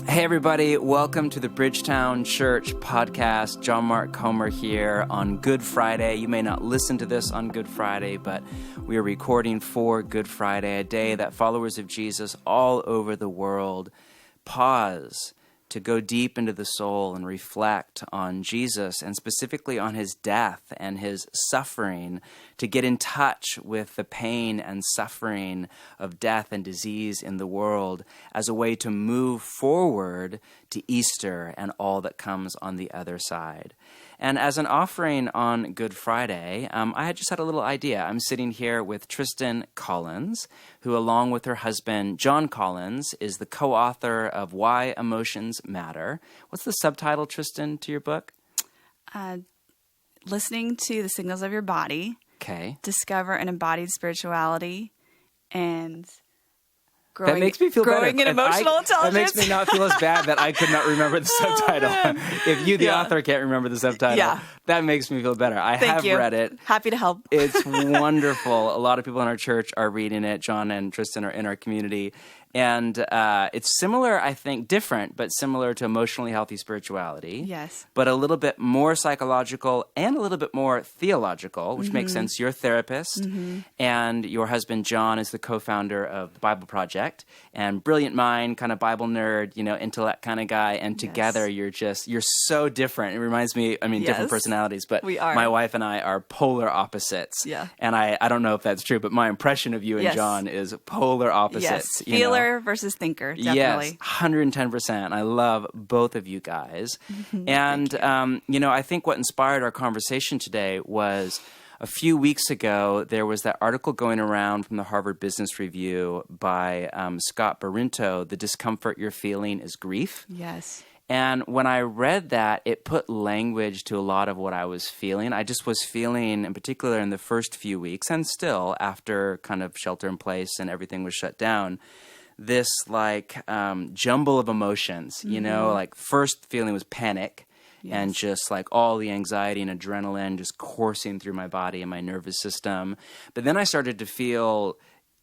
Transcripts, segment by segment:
Hey everybody, welcome to the Bridgetown Church podcast. John Mark Comer here on Good Friday. You may not listen to this on Good Friday, but we are recording for Good Friday, a day that followers of Jesus all over the world pause to go deep into the soul and reflect on Jesus and specifically on his death and his suffering, to get in touch with the pain and suffering of death and disease in the world as a way to move forward to Easter and all that comes on the other side. And as an offering on Good Friday, I had just had a little idea. I'm sitting here with Tristen Collins, who along with her husband, John Collins, is the co-author of Why Emotions Matter. What's the subtitle, Tristen, to your book? Listening to the signals of your body. Okay. Discover an embodied spirituality, and That makes me feel growing better. in emotional intelligence. That makes me not feel as bad that I could not remember the subtitle. If you, the author, can't remember the subtitle, that makes me feel better. I have read it. Happy to help. It's wonderful. A lot of people in our church are reading it. John and Tristen are in our community. And it's similar, I think, different, but similar to Emotionally Healthy Spirituality. Yes. But a little bit more psychological and a little bit more theological, which makes sense. You're a therapist, and your husband, John, is the co-founder of the Bible Project, and brilliant mind, kind of Bible nerd, intellect kind of guy. And together you're so different. It reminds me, different personalities, but we are. My wife and I are polar opposites. Yeah. And I don't know if that's true, but my impression of you and John is polar opposites. Yes. Feeler versus thinker, definitely. Yes, 110%. I love both of you guys. And, I think what inspired our conversation today was a few weeks ago, there was that article going around from the Harvard Business Review by Scott Barinto, The Discomfort You're Feeling is Grief. Yes. And when I read that, it put language to a lot of what I was feeling. I just was feeling, in particular in the first few weeks, and still after kind of shelter in place and everything was shut down, this jumble of emotions, like first feeling was panic and just like all the anxiety and adrenaline just coursing through my body and my nervous system. But then I started to feel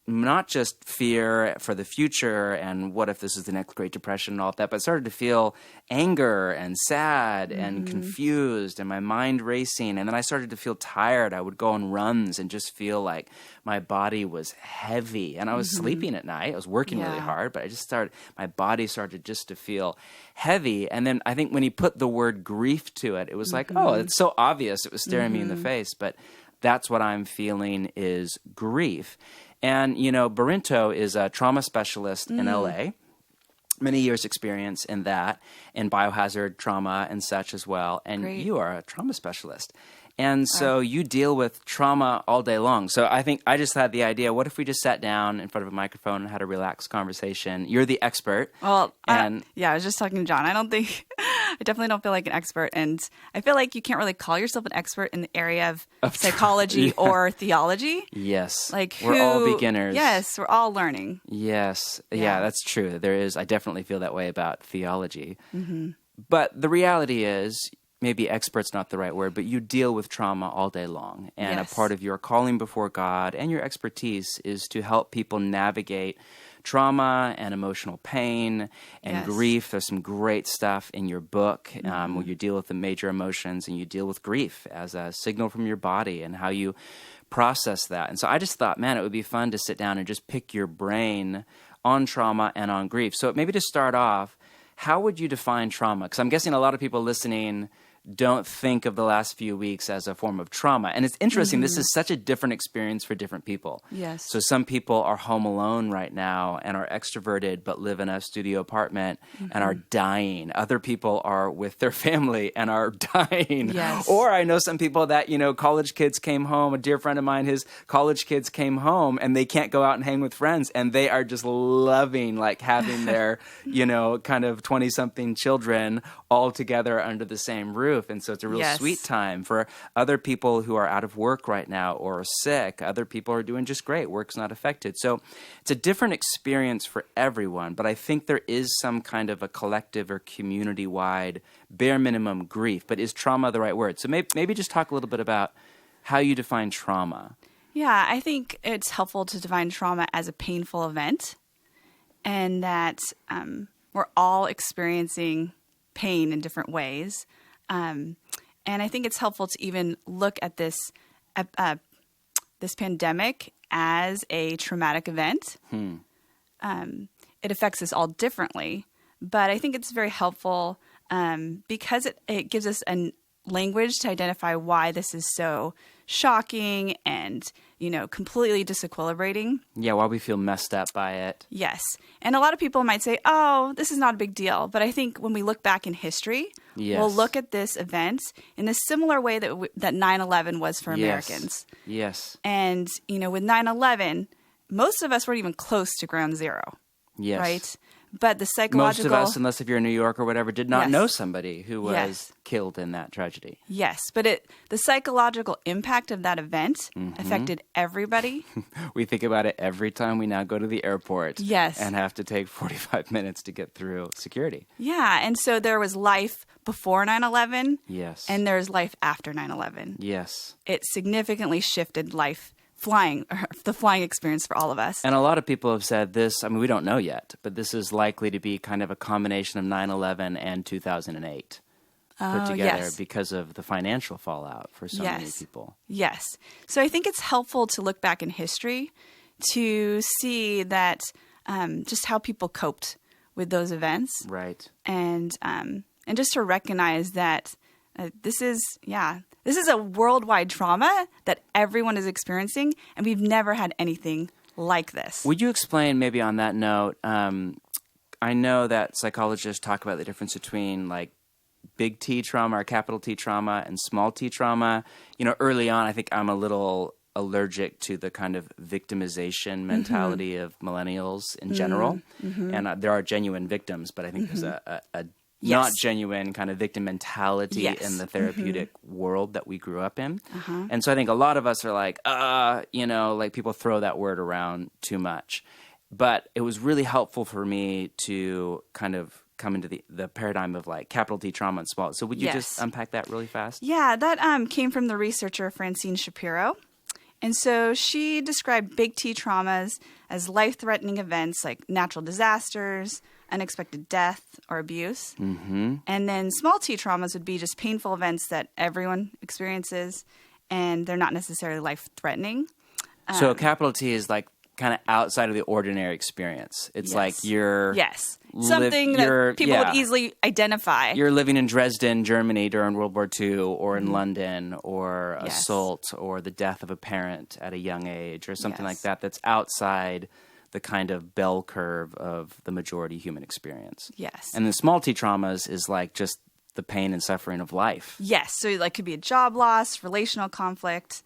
not just fear for the future and what if this is the next Great Depression and all of that, but started to feel anger and sad and confused and my mind racing. And then I started to feel tired. I would go on runs and just feel like my body was heavy. And I was sleeping at night. I was working really hard, but my body started just to feel heavy. And then I think when he put the word grief to it, it was like, oh, it's so obvious. It was staring me in the face. But that's what I'm feeling is grief. And, Barinto is a trauma specialist in LA, many years experience in that, in biohazard trauma and such as well. And you are a trauma specialist. And so you deal with trauma all day long. So I think I just had the idea, what if we just sat down in front of a microphone and had a relaxed conversation? You're the expert. Well, I was just talking to John. I definitely don't feel like an expert. And I feel like you can't really call yourself an expert in the area of psychology or theology. Yes. We're all beginners. Yes, we're all learning. Yes. Yeah, that's true. I definitely feel that way about theology. But the reality is, maybe expert's not the right word, but you deal with trauma all day long. And a part of your calling before God and your expertise is to help people navigate trauma and emotional pain and grief. There's some great stuff in your book where you deal with the major emotions and you deal with grief as a signal from your body and how you process that. And so I just thought, man, it would be fun to sit down and just pick your brain on trauma and on grief. So maybe to start off, how would you define trauma? Because I'm guessing a lot of people listening don't think of the last few weeks as a form of trauma. And it's interesting, this is such a different experience for different people. Yes. So some people are home alone right now and are extroverted but live in a studio apartment and are dying. Other people are with their family and are dying. Yes. Or I know some people that, college kids came home. A dear friend of mine, his college kids came home and they can't go out and hang with friends. And they are just loving having their, kind of 20-something children all together under the same roof. And so it's a real sweet time. For other people who are out of work right now or are sick, other people are doing just great. Work's not affected. So it's a different experience for everyone. But I think there is some kind of a collective or community-wide bare minimum grief. But is trauma the right word? So maybe just talk a little bit about how you define trauma. Yeah, I think it's helpful to define trauma as a painful event, and that we're all experiencing pain in different ways. And I think it's helpful to even look at this pandemic as a traumatic event. It affects us all differently, but I think it's very helpful because it gives us a language to identify why this is so shocking and, completely disequilibrating. Yeah, why we feel messed up by it. Yes. And a lot of people might say, oh, this is not a big deal. But I think when we look back in history, we'll look at this event in a similar way that 9/11 was for Americans. Yes. And, with 9/11, most of us weren't even close to ground zero. Yes. Right? But the psychological... Most of us, unless if you're in New York or whatever, did not Yes. know somebody who was Yes. killed in that tragedy. Yes. But the psychological impact of that event affected everybody. We think about it every time we now go to the airport. Yes. And have to take 45 minutes to get through security. Yeah. And so there was life before 9/11. Yes. And there's life after 9/11. Yes. It significantly shifted the flying experience for all of us. And a lot of people have said this, we don't know yet, but this is likely to be kind of a combination of 9/11 and 2008 put together yes. because of the financial fallout for so many people. Yes. So I think it's helpful to look back in history to see that just how people coped with those events. Right. And just to recognize that this is a worldwide trauma that everyone is experiencing, and we've never had anything like this. Would you explain maybe on that note, I know that psychologists talk about the difference between like big T trauma or capital T trauma and small T trauma. Early on, I think I'm a little allergic to the kind of victimization mentality of millennials in general. And there are genuine victims, but I think there's a not genuine kind of victim mentality in the therapeutic world that we grew up in. And so I think a lot of us are like, like people throw that word around too much. But it was really helpful for me to kind of come into the paradigm of like capital T trauma and small. So would you just unpack that really fast? Yeah, that came from the researcher Francine Shapiro. And so she described big T traumas as life-threatening events like natural disasters, unexpected death or abuse. And then small T traumas would be just painful events that everyone experiences, and they're not necessarily life-threatening. So a capital T is like kind of outside of the ordinary experience. It's like you're... something that people would easily identify. You're living in Dresden, Germany during World War II, or in London, or assault, or the death of a parent at a young age, or something like that that's outside the kind of bell curve of the majority human experience. Yes. And the small T traumas is like just the pain and suffering of life. Yes. So like could be a job loss, relational conflict.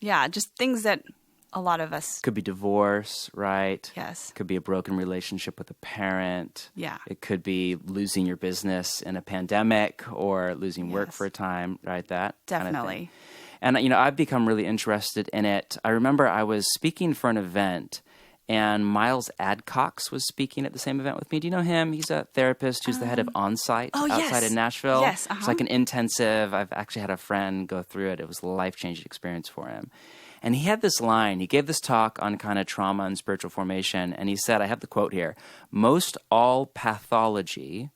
Just things that a lot of us... Could be divorce, right? Yes. Could be a broken relationship with a parent. Yeah. It could be losing your business in a pandemic or losing work for a time, right? That Definitely. kind of thing. And, I've become really interested in it. I remember I was speaking for an event, and Miles Adcox was speaking at the same event with me. Do you know him? He's a therapist who's the head of Onsite outside of Nashville. Yes. It's like an intensive. I've actually had a friend go through it. It was a life-changing experience for him. And he had this line. He gave this talk on kind of trauma and spiritual formation, and he said, I have the quote here, most all pathology,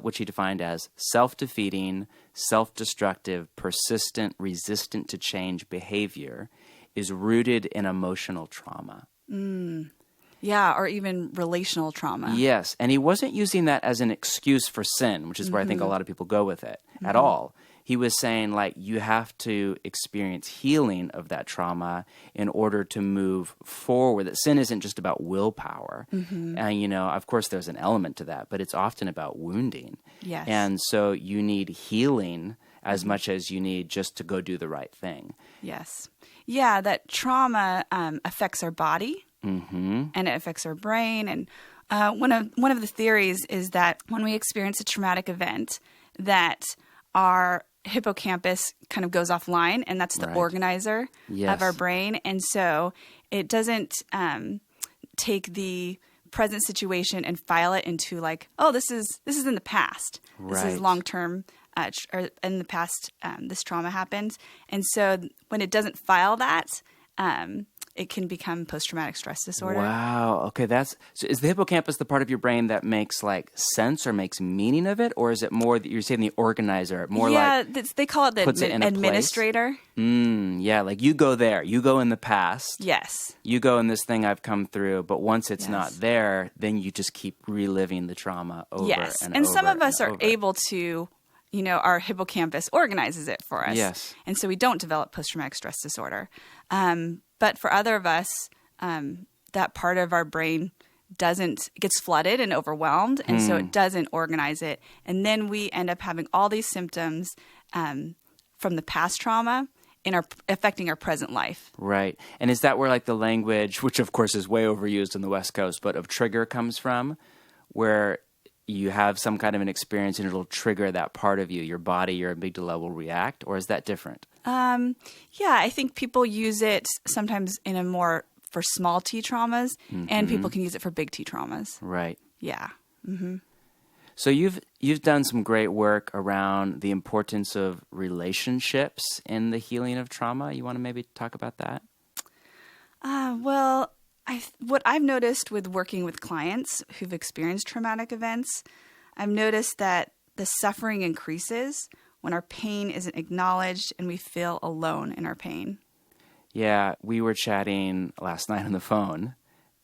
which he defined as self-defeating, self-destructive, persistent, resistant to change behavior, is rooted in emotional trauma. Yeah, or even relational trauma. Yes, and he wasn't using that as an excuse for sin, which is where I think a lot of people go with it, at all. He was saying, like, you have to experience healing of that trauma in order to move forward. That sin isn't just about willpower. And, of course, there's an element to that, but it's often about wounding. Yes. And so you need healing as much as you need just to go do the right thing. Yes. Yeah, that trauma affects our body and it affects our brain. And one of the theories is that when we experience a traumatic event, that our hippocampus kind of goes offline, and that's the organizer of our brain. And so it doesn't take the present situation and file it into like, oh, this is in the past. This is long term, or in the past, this trauma happened. And so when it doesn't file that, it can become post-traumatic stress disorder. Wow. Okay, so is the hippocampus the part of your brain that makes like sense or makes meaning of it, or is it more that you're saying the organizer, they call it the administrator. Yeah, like you go there, you go in the past. Yes. You go in this thing I've come through, but once it's not there, then you just keep reliving the trauma over and over. Some of us are able to, our hippocampus organizes it for us. Yes. And so we don't develop post-traumatic stress disorder. But for other of us, that part of our brain gets flooded and overwhelmed, and so it doesn't organize it. And then we end up having all these symptoms from the past trauma affecting our present life. Right. And is that where like the language, which of course is way overused in the West Coast, but of trigger comes from, where you have some kind of an experience and it'll trigger that part of you, your body, your amygdala will react, or is that different? I think people use it sometimes for small T traumas, and people can use it for big T traumas. Right. Yeah. Mm-hmm. So you've done some great work around the importance of relationships in the healing of trauma. You want to maybe talk about that? What I've noticed with working with clients who've experienced traumatic events, I've noticed that the suffering increases when our pain isn't acknowledged and we feel alone in our pain. Yeah, we were chatting last night on the phone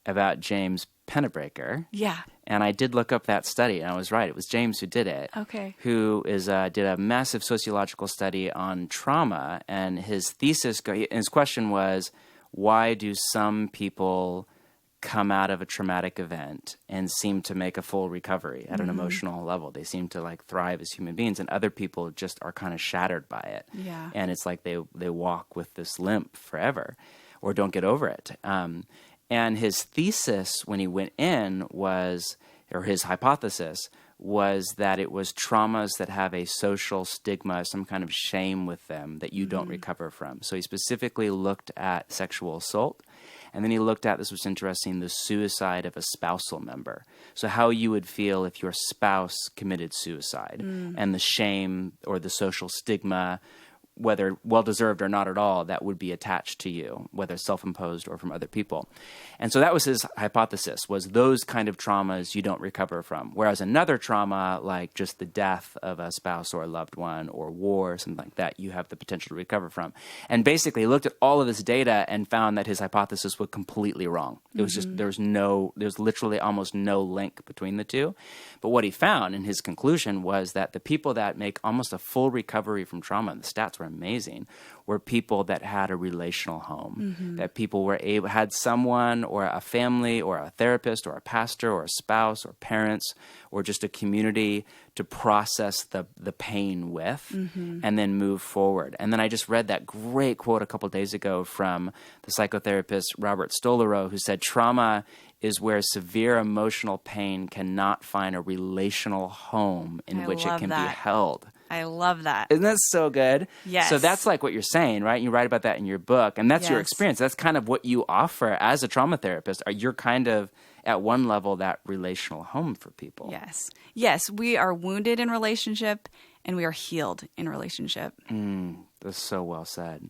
about James Pennebaker. Yeah. And I did look up that study, and I was right. It was James who did it. Okay. Who did a massive sociological study on trauma, and his question was, why do some people come out of a traumatic event and seem to make a full recovery at an emotional level? They seem to like thrive as human beings, and other people just are kind of shattered by it. Yeah. And it's like they walk with this limp forever or don't get over it. And his thesis when he went in his hypothesis was that it was traumas that have a social stigma, some kind of shame with them that you don't recover from. So he specifically looked at sexual assault, and then he looked at, this was interesting, the suicide of a spousal member. So how you would feel if your spouse committed suicide, and the shame or the social stigma, whether well-deserved or not at all, that would be attached to you, whether self-imposed or from other people. And so that was his hypothesis, was those kind of traumas you don't recover from. Whereas another trauma, like just the death of a spouse or a loved one or war or something like that, you have the potential to recover from. And basically he looked at all of this data and found that his hypothesis was completely wrong. It was just, there's literally almost no link between the two. But what he found in his conclusion was that the people that make almost a full recovery from trauma, and the stats were amazing, were people that had a relational home, that people had someone or a family or a therapist or a pastor or a spouse or parents or just a community to process the pain with and then move forward. And then I just read that great quote a couple days ago from the psychotherapist Robert Stolorow, who said trauma is where severe emotional pain cannot find a relational home in which it can be held. I love that. Isn't that so good? Yes. So that's like what you're saying, right? You write about that in your book, and that's your experience. That's kind of what you offer as a trauma therapist. You're kind of, at one level, that relational home for people. Yes. Yes, we are wounded in relationship, and we are healed in relationship. That's so well said.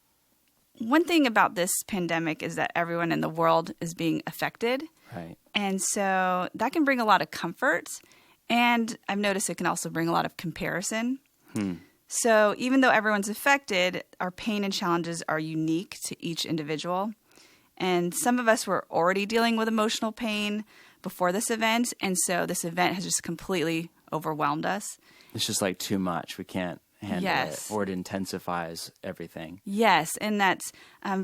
One thing about this pandemic is that everyone in the world is being affected. Right. And so that can bring a lot of comfort, and I've noticed it can also bring a lot of comparison. So even though everyone's affected, our pain and challenges are unique to each individual. And some of us were already dealing with emotional pain before this event, and so this event has just completely overwhelmed us. It's just like too much. We can't handle it, or it intensifies everything. Yes, and that's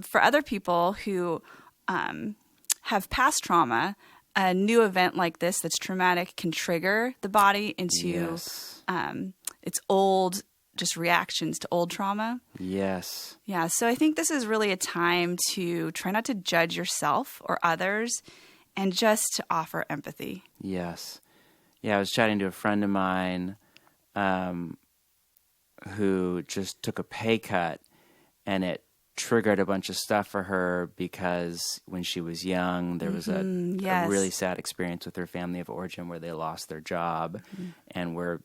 for other people who have past trauma, a new event like this that's traumatic can trigger the body into its old just reactions to old trauma. Yes. Yeah, so I think this is really a time to try not to judge yourself or others and just to offer empathy. Yes. Yeah, I was chatting to a friend of mine who just took a pay cut, and it triggered a bunch of stuff for her because when she was young, there was a really sad experience with her family of origin where they lost their job and were,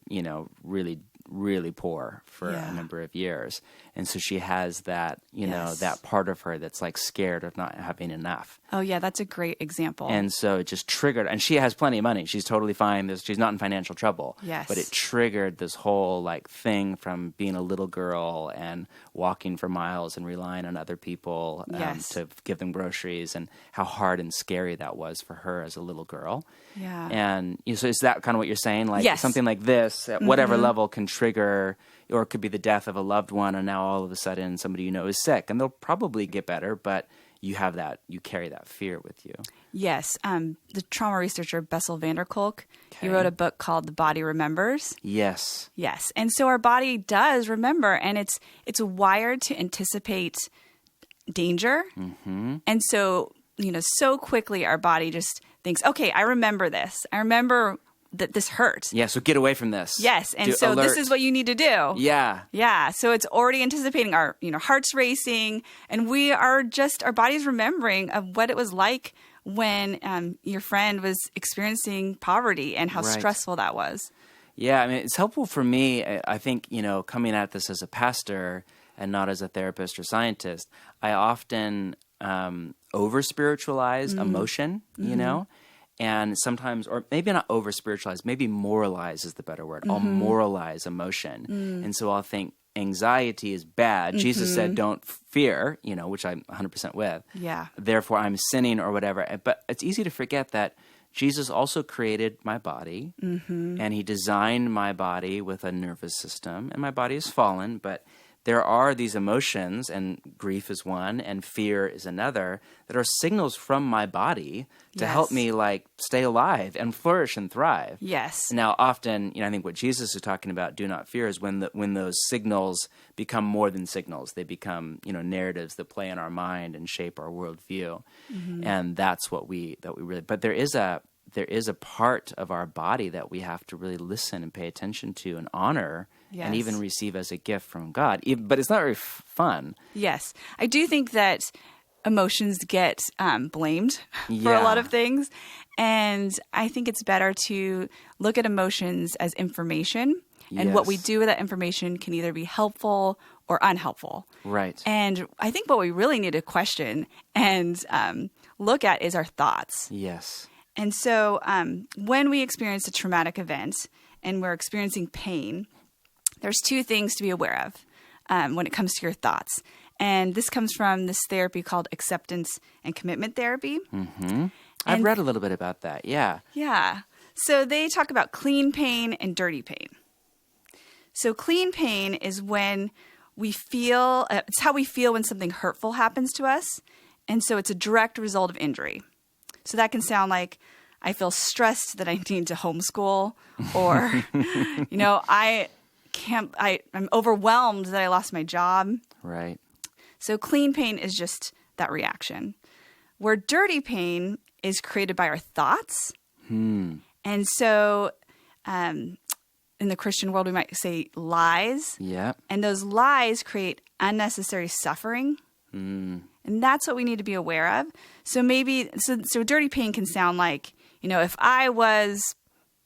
really really poor for a number of years. And so she has that, that part of her that's like scared of not having enough. Oh, yeah, that's a great example. And so it just triggered, and she has plenty of money. She's totally fine. She's not in financial trouble. Yes. But it triggered this whole like thing from being a little girl and walking for miles and relying on other people to give them groceries, and how hard and scary that was for her as a little girl. Yeah. And so is that kind of what you're saying? Like yes. something like this at whatever level can trigger, or it could be the death of a loved one, and now all of a sudden somebody you know is sick, and they'll probably get better, but you carry that fear with you. Yes. The trauma researcher Bessel van der Kolk, he wrote a book called The Body Remembers. Yes. Yes. And so our body does remember, and it's wired to anticipate danger. Mm-hmm. And so, so quickly our body just thinks, okay, I remember this. I remember that this hurt. Yeah, so get away from this. Yes, and so alert. This is what you need to do. Yeah. Yeah, so it's already anticipating our, heart's racing, and our body's remembering of what it was like when your friend was experiencing poverty and how stressful that was. Yeah, I mean, it's helpful for me, I think, coming at this as a pastor and not as a therapist or scientist, I often over-spiritualize emotion, and sometimes, or maybe not over-spiritualize, maybe moralize is the better word. I'll moralize emotion. And so I'll think anxiety is bad. Jesus said, don't fear, which I'm 100% with. Yeah. Therefore, I'm sinning or whatever. But it's easy to forget that Jesus also created my body, and he designed my body with a nervous system, and my body is fallen, but there are these emotions, and grief is one, and fear is another, that are signals from my body to help me stay alive and flourish and thrive. Yes. Now, often, I think what Jesus is talking about, do not fear, is when those signals become more than signals. They become, narratives that play in our mind and shape our worldview, and that's what we really. But there is a part of our body that we have to really listen and pay attention to and honor. Yes. And even receive as a gift from God. But it's not very fun. Yes. I do think that emotions get blamed for a lot of things. And I think it's better to look at emotions as information. And what we do with that information can either be helpful or unhelpful. Right. And I think what we really need to question and look at is our thoughts. Yes. And so when we experience a traumatic event and we're experiencing pain, there's two things to be aware of when it comes to your thoughts. And this comes from this therapy called acceptance and commitment therapy. Mm-hmm. I've read a little bit about that, yeah. Yeah. So they talk about clean pain and dirty pain. So clean pain is when we feel, it's how we feel when something hurtful happens to us. And so it's a direct result of injury. So that can sound like, I feel stressed that I need to homeschool, or, I'm overwhelmed that I lost my job. Right. So clean pain is just that reaction. Where dirty pain is created by our thoughts. And so in the Christian world, we might say lies. Yeah. And those lies create unnecessary suffering. And that's what we need to be aware of. So so dirty pain can sound like, if I was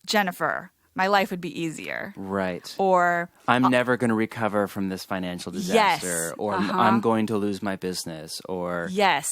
Jennifer, my life would be easier. Right. Or I'm never going to recover from this financial disaster. Yes. Or I'm going to lose my business. Or yes.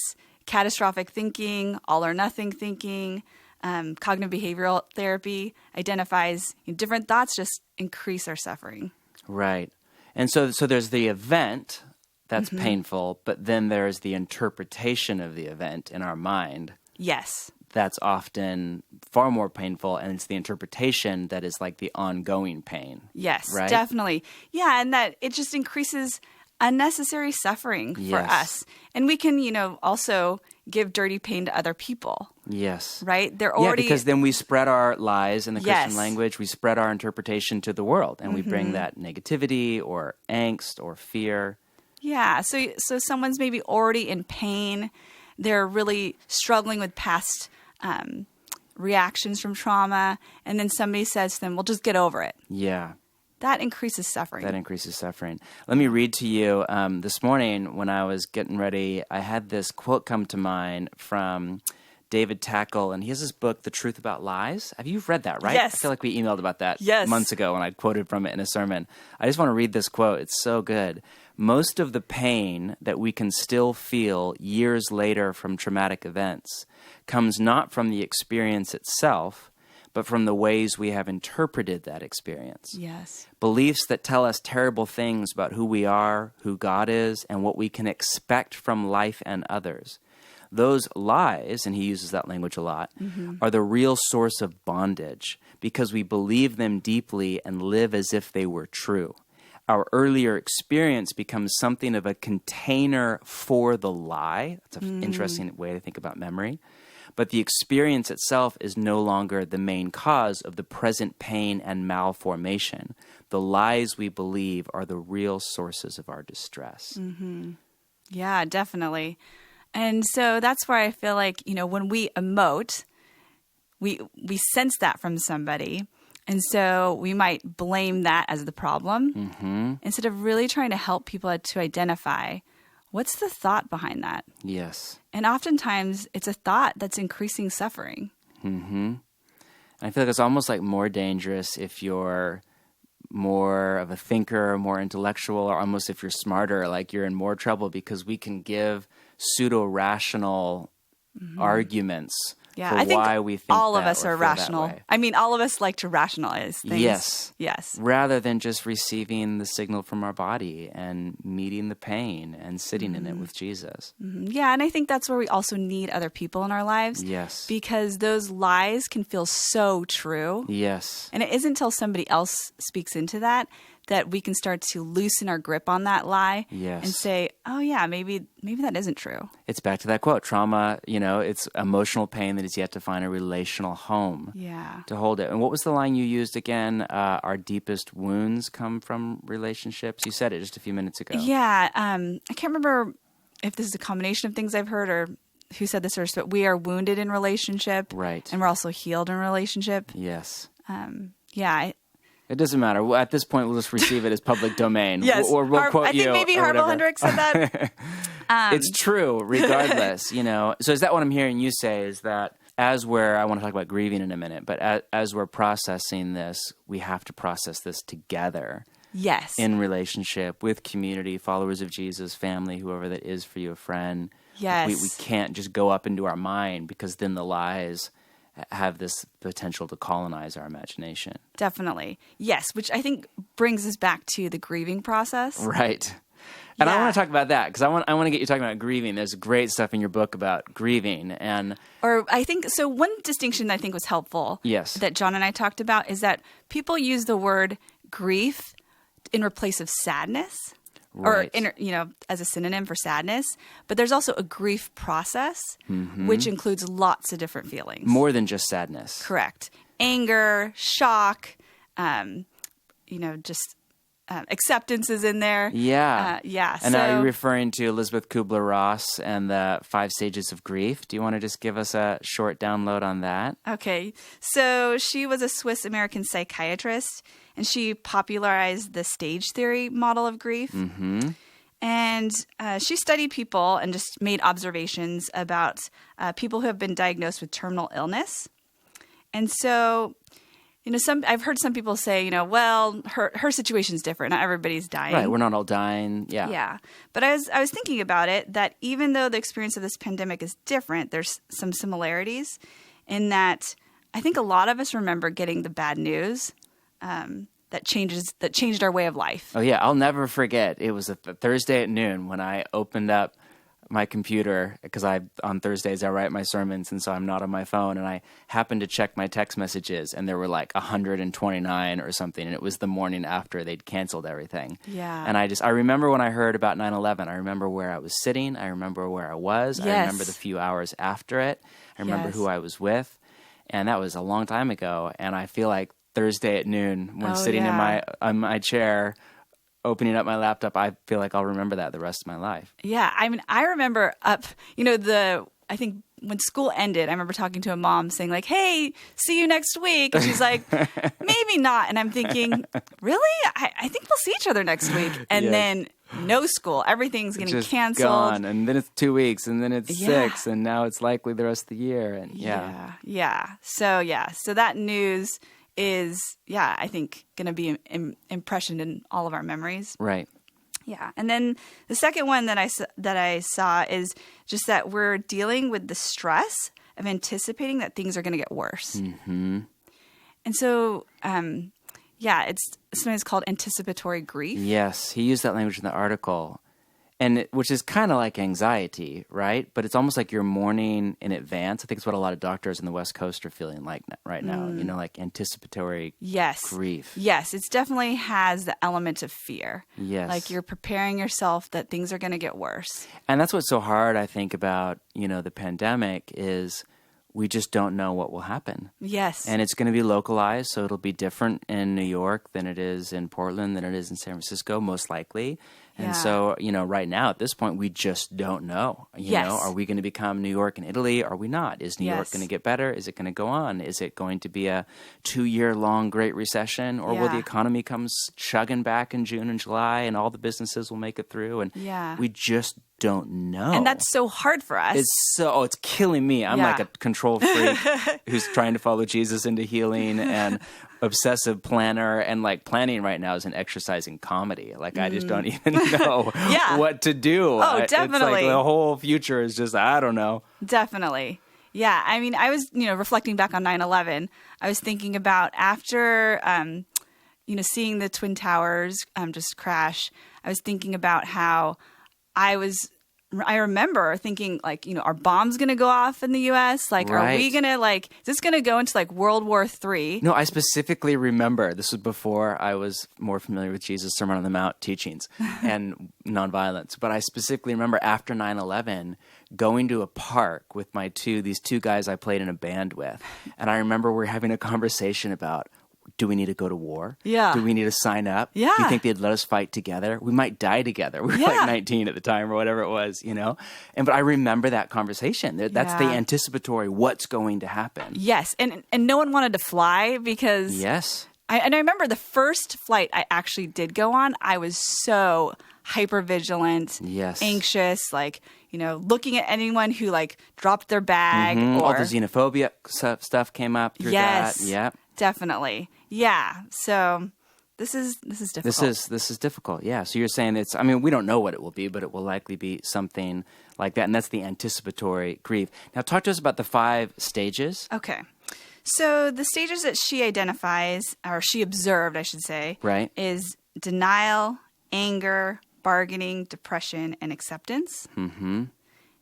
Catastrophic thinking, all or nothing thinking, cognitive behavioral therapy identifies different thoughts just increase our suffering. Right. And so there's the event that's painful, but then there's the interpretation of the event in our mind. Yes. That's often far more painful, and it's the interpretation that is like the ongoing pain. Yes, right? Definitely. Yeah, and that it just increases unnecessary suffering for us. And we can, also give dirty pain to other people. Yes. Right? They're already... Yeah, because then we spread our lies in the Christian language. We spread our interpretation to the world, and we bring that negativity or angst or fear. Yeah, so someone's maybe already in pain. They're really struggling with past reactions from trauma, and then somebody says to them, well, just get over it. Yeah. That increases suffering. Let me read to you. This morning when I was getting ready, I had this quote come to mind from David Tackle, and he has this book, The Truth About Lies. Have you read that, right? Yes. I feel like we emailed about that Yes. months ago when I quoted from it in a sermon. I just want to read this quote. It's so good. Most of the pain that we can still feel years later from traumatic events comes not from the experience itself, but from the ways we have interpreted that experience. Yes. Beliefs that tell us terrible things about who we are, who God is, and what we can expect from life and others. Those lies, and he uses that language a lot, are the real source of bondage because we believe them deeply and live as if they were true. Our earlier experience becomes something of a container for the lie. That's an interesting way to think about memory. But the experience itself is no longer the main cause of the present pain and malformation. The lies we believe are the real sources of our distress. Yeah, definitely. And so that's where I feel like, when we emote, we sense that from somebody. And so we might blame that as the problem instead of really trying to help people to identify what's the thought behind that. Yes. And oftentimes it's a thought that's increasing suffering. And I feel like it's almost like more dangerous if you're more of a thinker, more intellectual, or almost if you're smarter, like you're in more trouble because we can give pseudo-rational arguments for I think why we think all of that us or are feel that rational. way. I mean, all of us like to rationalize things. Yes. Rather than just receiving the signal from our body and meeting the pain and sitting in it with Jesus. Yeah, and I think that's where we also need other people in our lives. Yes. Because those lies can feel so true. Yes. And it isn't until somebody else speaks into that we can start to loosen our grip on that lie Yes. and say, oh yeah, maybe that isn't true. It's back to that quote, trauma, it's emotional pain that is yet to find a relational home. Yeah. To hold it. And what was the line you used again? Our deepest wounds come from relationships. You said it just a few minutes ago. Yeah. I can't remember if this is a combination of things I've heard or who said this first, but we are wounded in relationship. Right. And we're also healed in relationship. Yes. Yeah. It doesn't matter. At this point, we'll just receive it as public domain. Yes. Or we'll quote I think you. maybe or Harville whatever. Hendricks said that. It's true, regardless. So is that what I'm hearing you say? Is that I want to talk about grieving in a minute, but as we're processing this, we have to process this together. Yes. In relationship with community, followers of Jesus, family, whoever that is for you, a friend. Yes. We can't just go up into our mind because then the lies have this potential to colonize our imagination. Definitely. Yes, which I think brings us back to the grieving process. Right. And Yeah. I want to talk about that because I want to get you talking about grieving. There's great stuff in your book about grieving. Or I think, so one distinction I think was helpful Yes. that John and I talked about is that people use the word grief in replace of sadness. Right. Or, as a synonym for sadness. But there's also a grief process, which includes lots of different feelings. More than just sadness. Correct. Anger, shock, acceptance is in there. Yeah. Yeah. And are you referring to Elizabeth Kubler-Ross and the 5 stages of grief? Do you want to just give us a short download on that? Okay. So she was a Swiss-American psychiatrist, and she popularized the stage theory model of grief. And she studied people and just made observations about people who have been diagnosed with terminal illness. And so, I've heard some people say, well, her situation's different. Not everybody's dying. Right. We're not all dying. Yeah. Yeah. But I was thinking about it, that even though the experience of this pandemic is different, there's some similarities in that I think a lot of us remember getting the bad news that changed our way of life. Oh, yeah. I'll never forget. It was a Thursday at noon when I opened up my computer because on Thursdays I write my sermons, and so I'm not on my phone, and I happened to check my text messages, and there were like 129 or something, and it was the morning after they'd canceled everything. Yeah. And I remember when I heard about 9/11, I remember where I was sitting, I remember where I was, Yes. I remember the few hours after it, I remember Yes. who I was with, and that was a long time ago, and I feel like Thursday at noon when sitting in my chair opening up my laptop, I feel like I'll remember that the rest of my life. Yeah. I mean, I remember I think when school ended, I remember talking to a mom saying like, hey, see you next week. And she's like, maybe not. And I'm thinking, really? I think we'll see each other next week. And Yes. then no school. Everything's getting just canceled. Gone. And then it's 2 weeks, and then it's Yeah. 6, and now it's likely the rest of the year. And So that news is, I think going to be impressioned in all of our memories. Right. Yeah. And then the second one that I saw is just that we're dealing with the stress of anticipating that things are going to get worse. Mm-hmm. And so, it's sometimes called anticipatory grief. Yes, he used that language in the article, which is kind of like anxiety, right? But it's almost like you're mourning in advance. I think it's what a lot of doctors in the West Coast are feeling like right now, like anticipatory grief. Yes, it definitely has the element of fear. Yes. Like you're preparing yourself that things are going to get worse. And that's what's so hard, I think, about, the pandemic is we just don't know what will happen. Yes. And it's going to be localized, so it'll be different in New York than it is in Portland, than it is in San Francisco, most likely. And so, right now at this point, we just don't know. You know, are we going to become New York and Italy? Are we not? Is New York going to get better? Is it going to go on? Is it going to be a 2-year-long Great Recession? Or will the economy come chugging back in June and July and all the businesses will make it through? And we just don't know. And that's so hard for us. It's killing me. I'm like a control freak who's trying to follow Jesus into healing and obsessive planner, and like planning right now is an exercise in comedy. Like I just don't even know what to do. Oh, definitely. It's like the whole future is just, I don't know. Definitely. Yeah. I mean, I was, reflecting back on 9/11, I was thinking about after, seeing the Twin Towers just crash, I was thinking about how I remember thinking, like, are bombs going to go off in the U.S.? Like, are we going to, is this going to go into, World War III? No, I specifically remember, this was before I was more familiar with Jesus' Sermon on the Mount teachings and nonviolence, but I specifically remember after 9/11 going to a park with these two guys I played in a band with, and I remember we're having a conversation about, do we need to go to war? Yeah. Do we need to sign up? Yeah. Do you think they'd let us fight together? We might die together. We were like 19 at the time or whatever it was, But I remember that conversation. That's the anticipatory what's going to happen. Yes. And no one wanted to fly because... Yes. I remember the first flight I actually did go on, I was so hypervigilant, anxious, looking at anyone who dropped their bag. Or... All the xenophobia stuff came up through that. Yeah. Definitely. Yeah. So this is difficult. This is difficult. Yeah. So you're saying we don't know what it will be, but it will likely be something like that. And that's the anticipatory grief. Now talk to us about the 5 stages. Okay. So the stages that she identifies, or she observed, I should say, is denial, anger, bargaining, depression, and acceptance. Mm-hmm.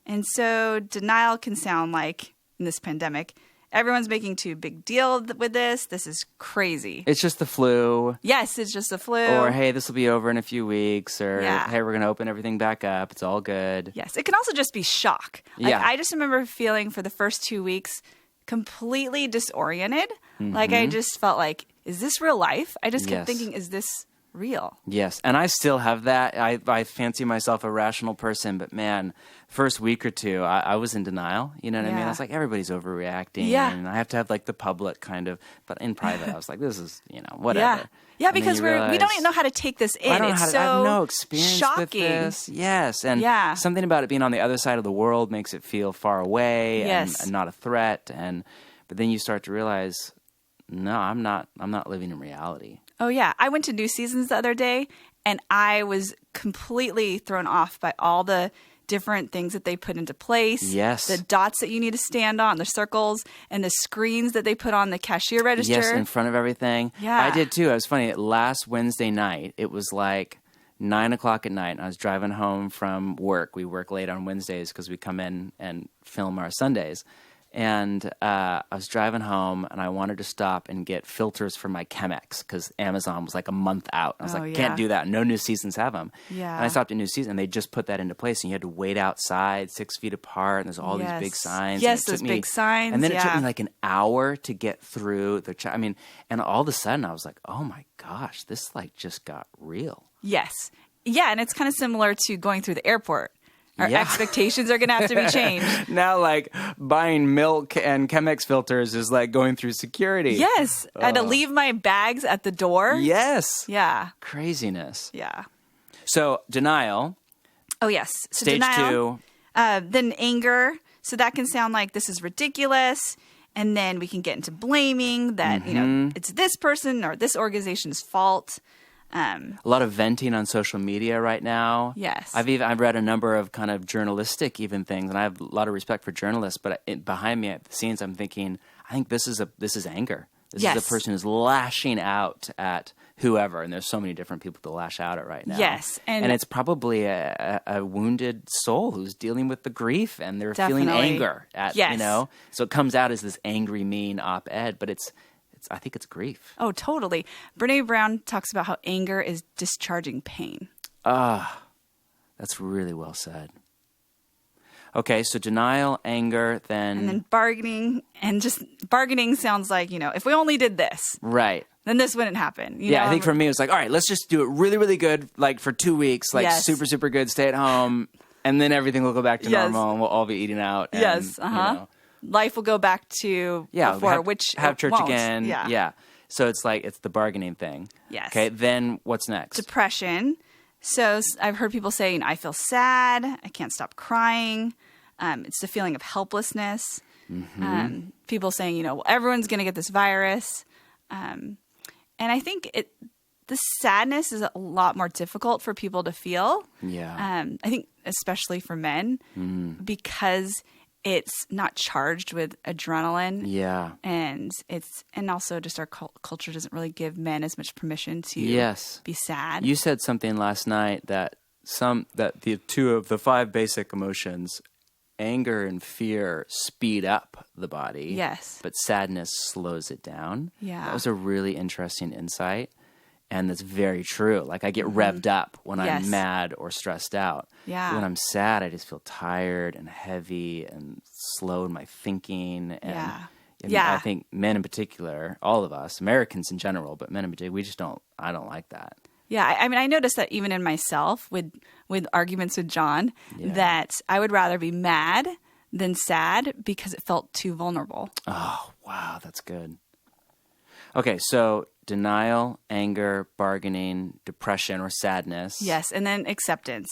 And so denial can sound like, in this pandemic, everyone's making too big deal with this. This is crazy. It's just the flu. Yes, it's just the flu. Or, hey, this will be over in a few weeks. Or, hey, we're going to open everything back up. It's all good. Yes. It can also just be shock. I just remember feeling for the first 2 weeks completely disoriented. Mm-hmm. I just felt like, is this real life? I just kept thinking, is this real? Yes. And I still have that. I fancy myself a rational person, but man, first week or two, I was in denial. You know what I mean? I was like, everybody's overreacting. Yeah. And I have to have the public kind of, but in private, I was like, this is, whatever. Yeah, because we don't even know how to take this in. I have no experience shocking. with this. Yes. And something about it being on the other side of the world makes it feel far away and not a threat. But then you start to realize, no, I'm not living in reality. Oh, yeah. I went to New Seasons the other day, and I was completely thrown off by all the different things that they put into place. Yes. The dots that you need to stand on, the circles, and the screens that they put on the cashier register. Yes, in front of everything. Yeah. I did too. It was funny. Last Wednesday night, it was 9 o'clock at night, and I was driving home from work. We work late on Wednesdays because we come in and film our Sundays. And I was driving home, and I wanted to stop and get filters for my Chemex because Amazon was a month out. I was can't do that. No New Seasons have them. Yeah. And I stopped at New Seasons, and they just put that into place. And you had to wait outside 6 feet apart, and there's all these big signs. Yes, those big signs. And then it took me an hour to get through the and all of a sudden I was like, oh my gosh, this just got real. Yes. Yeah, and it's kind of similar to going through the airport. Our expectations are going to have to be changed. Now, buying milk and Chemex filters is going through security. Yes. I had to leave my bags at the door. Yes. Yeah. Craziness. Yeah. So denial. Oh, yes. So Stage denial, 2. Then anger. So that can sound like this is ridiculous. And then we can get into blaming that, it's this person or this organization's fault. A lot of venting on social media right now. Yes. I've read a number of kind of journalistic even things, and I have a lot of respect for journalists. But behind me at the scenes, I'm thinking, I think this is anger. This is a person who's lashing out at whoever, and there's so many different people to lash out at right now. Yes, and it's probably a wounded soul who's dealing with the grief, and they're feeling anger at So it comes out as this angry, mean op-ed, but I think it's grief. Oh, totally. Brene Brown talks about how anger is discharging pain. That's really well said. Okay, so denial, anger, then... And then bargaining. And just bargaining sounds like, if we only did this. Right. Then this wouldn't happen. I think for me, it was like, all right, let's just do it really, really good, like for 2 weeks, like super, super good, stay at home, and then everything will go back to normal, and we'll all be eating out. And, life will go back to before, have church won't. again. Yeah. So it's like, it's the bargaining thing. Yes. Okay, then what's next? Depression. So I've heard people saying, I feel sad, I can't stop crying. It's the feeling of helplessness. People saying, well, everyone's going to get this virus. And I think the sadness is a lot more difficult for people to feel. Yeah. I think especially for men because it's not charged with adrenaline. Yeah. And also just our culture doesn't really give men as much permission to be sad. You said something last night that the 2 of the 5 basic emotions, anger and fear, speed up the body. Yes. But sadness slows it down. Yeah. That was a really interesting insight. And that's very true. Like I get revved up when I'm mad or stressed out. Yeah. When I'm sad, I just feel tired and heavy and slow in my thinking. And I think men in particular, all of us, Americans in general, but men in particular, I don't like that. Yeah, I mean, I noticed that even in myself with arguments with John, that I would rather be mad than sad because it felt too vulnerable. Oh, wow, that's good. Okay, so denial, anger, bargaining, depression or sadness. Yes, and then acceptance.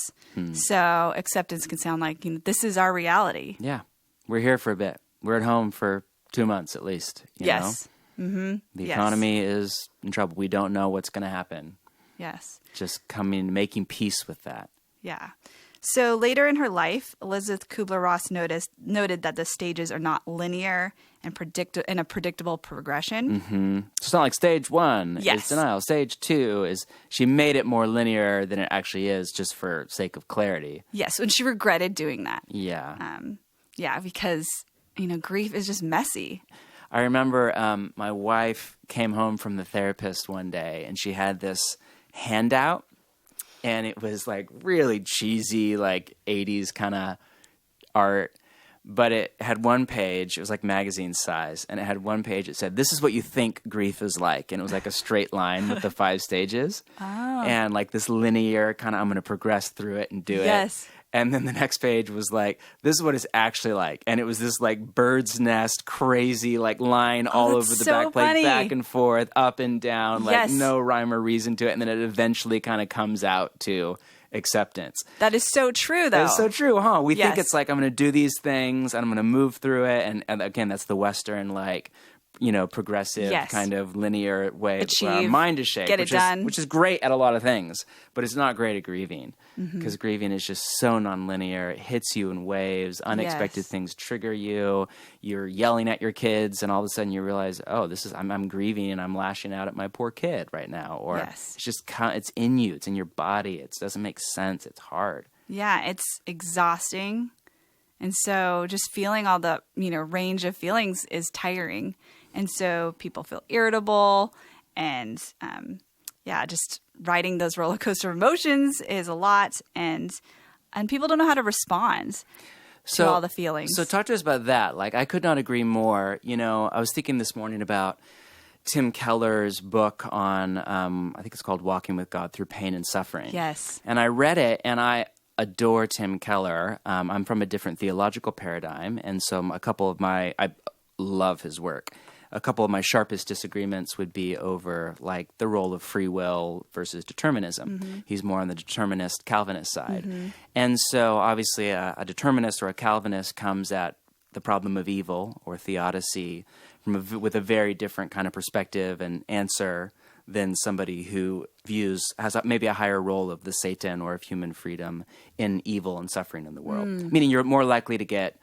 So acceptance can sound like, this is our reality. Yeah, we're here for a bit. We're at home for 2 months at least. You know? Mm-hmm. The economy is in trouble. We don't know what's going to happen. Yes. Just making peace with that. Yeah. So later in her life, Elizabeth Kubler-Ross noted that the stages are not linear and in a predictable progression. Mm-hmm. So it's not like stage 1 is denial. Stage 2 is she made it more linear than it actually is just for sake of clarity. Yes, and she regretted doing that. Yeah. Because, grief is just messy. I remember my wife came home from the therapist one day and she had this handout. And it was like really cheesy, like 80s kind of art. But it had one page, it was like magazine size. And it had one page, it said, this is what you think grief is like. And it was like a straight line with the 5 stages. Oh. And like this linear kind of, I'm going to progress through it and do it. And then the next page was like, this is what it's actually like. And it was this like bird's nest, crazy like line all over the back plate, back and forth, up and down, like no rhyme or reason to it. And then it eventually kind of comes out to acceptance. That is so true, though. That's so true, huh? We think it's like, I'm going to do these things and I'm going to move through it. And again, that's the Western, like, progressive kind of linear way where our mind is shaped. Get it done. Which is great at a lot of things, but it's not great at grieving because grieving is just so nonlinear. It hits you in waves. Unexpected things trigger you. You're yelling at your kids, and all of a sudden you realize, oh, I'm grieving and I'm lashing out at my poor kid right now. Or it's just it's in you. It's in your body. It doesn't make sense. It's hard. Yeah, it's exhausting. And so just feeling all the, range of feelings is tiring. And so people feel irritable and, just riding those roller coaster emotions is a lot. And people don't know how to respond to all the feelings. So talk to us about that. Like, I could not agree more. I was thinking this morning about Tim Keller's book on, I think it's called Walking with God Through Pain and Suffering. Yes. And I read it and I adore Tim Keller. I'm from a different theological paradigm. And so I love his work. a couple of my sharpest disagreements would be over like the role of free will versus determinism. He's more on the determinist Calvinist side. And so obviously a determinist or a Calvinist comes at the problem of evil or theodicy with a very different kind of perspective and answer than somebody who has maybe a higher role of the Satan or of human freedom in evil and suffering in the world. Meaning you're more likely to get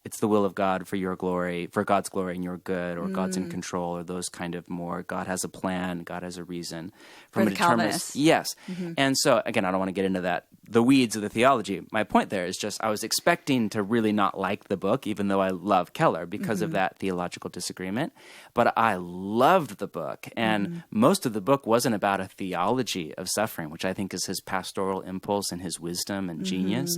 it's the will of God for your glory, for God's glory and your good, or God's in control, or those kind of more God has a plan, God has a reason. From the Calvinists. Yes. And so, again, I don't want to get into the weeds of the theology. My point there is just I was expecting to really not like the book, even though I love Keller because of that theological disagreement. But I loved the book. And most of the book wasn't about a theology of suffering, which I think is his pastoral impulse and his wisdom and genius.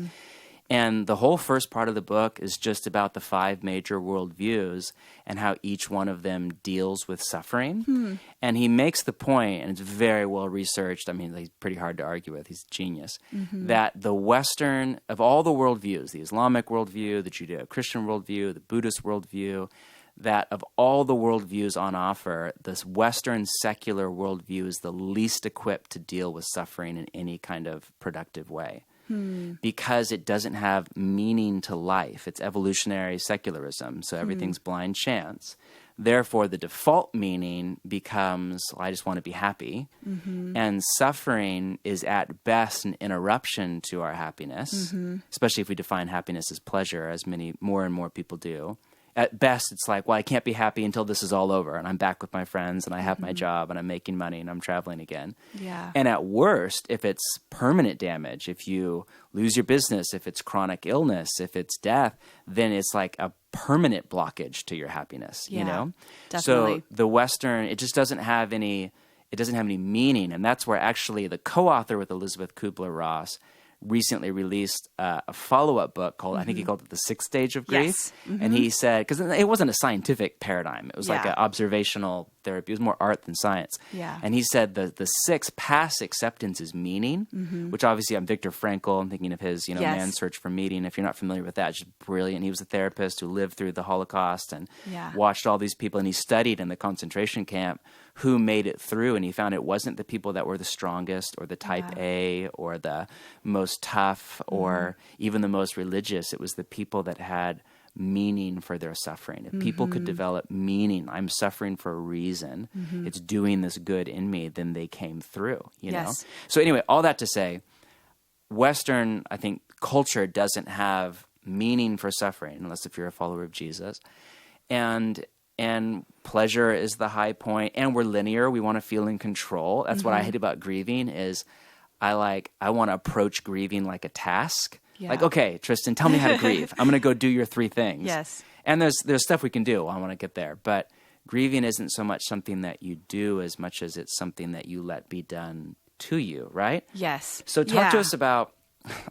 And the whole first part of the book is just about the 5 major worldviews and how each one of them deals with suffering. And he makes the point, and it's very well researched, I mean, he's pretty hard to argue with, he's genius, that the Western, of all the worldviews, the Islamic worldview, the Judeo-Christian worldview, the Buddhist worldview, that of all the worldviews on offer, this Western secular worldview is the least equipped to deal with suffering in any kind of productive way. Because it doesn't have meaning to life. It's evolutionary secularism, so everything's blind chance. Therefore, the default meaning becomes, well, I just want to be happy. And suffering is at best an interruption to our happiness, especially if we define happiness as pleasure, as more and more people do. At best, it's like, well, I can't be happy until this is all over and I'm back with my friends and I have my job and I'm making money and I'm traveling again. Yeah. And at worst, if it's permanent damage, if you lose your business, if it's chronic illness, if it's death, then it's like a permanent blockage to your happiness, you know? Definitely. So the Western, it just doesn't have any meaning. And that's where actually the co-author with Elizabeth Kubler-Ross recently released a follow-up book called, I think he called it The Sixth Stage of Grief. Yes. And he said, because it wasn't a scientific paradigm. It was like an observational therapy. It was more art than science. Yeah. And he said the 6 past acceptance is meaning, which obviously I'm Viktor Frankl. I'm thinking of his, Man's Search for Meaning. If you're not familiar with that, it's just brilliant. He was a therapist who lived through the Holocaust and watched all these people. And he studied in the concentration camp who made it through, and he found it wasn't the people that were the strongest or the type A or the most tough or even the most religious. It was the people that had meaning for their suffering. If people could develop meaning, I'm suffering for a reason, it's doing this good in me, then they came through, you know? So anyway, all that to say, Western, I think, culture doesn't have meaning for suffering, unless if you're a follower of Jesus. And pleasure is the high point, and we're linear. We want to feel in control. That's what I hate about grieving is I want to approach grieving like a task. Like, okay, Tristen, tell me how to grieve. I'm going to go do your 3 things. Yes. And there's stuff we can do. I want to get there. But grieving isn't so much something that you do as much as it's something that you let be done to you, right? Yes. So talk to us about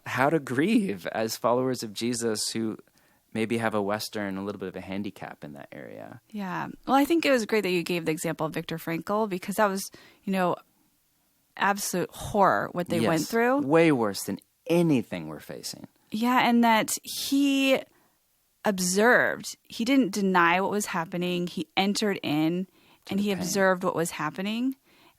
how to grieve as followers of Jesus who maybe have a little bit of a handicap in that area. Yeah. Well, I think it was great that you gave the example of Viktor Frankl because that was, absolute horror what they went through. Way worse than anything we're facing. Yeah, and that he observed. He didn't deny what was happening. He entered in and he observed what was happening.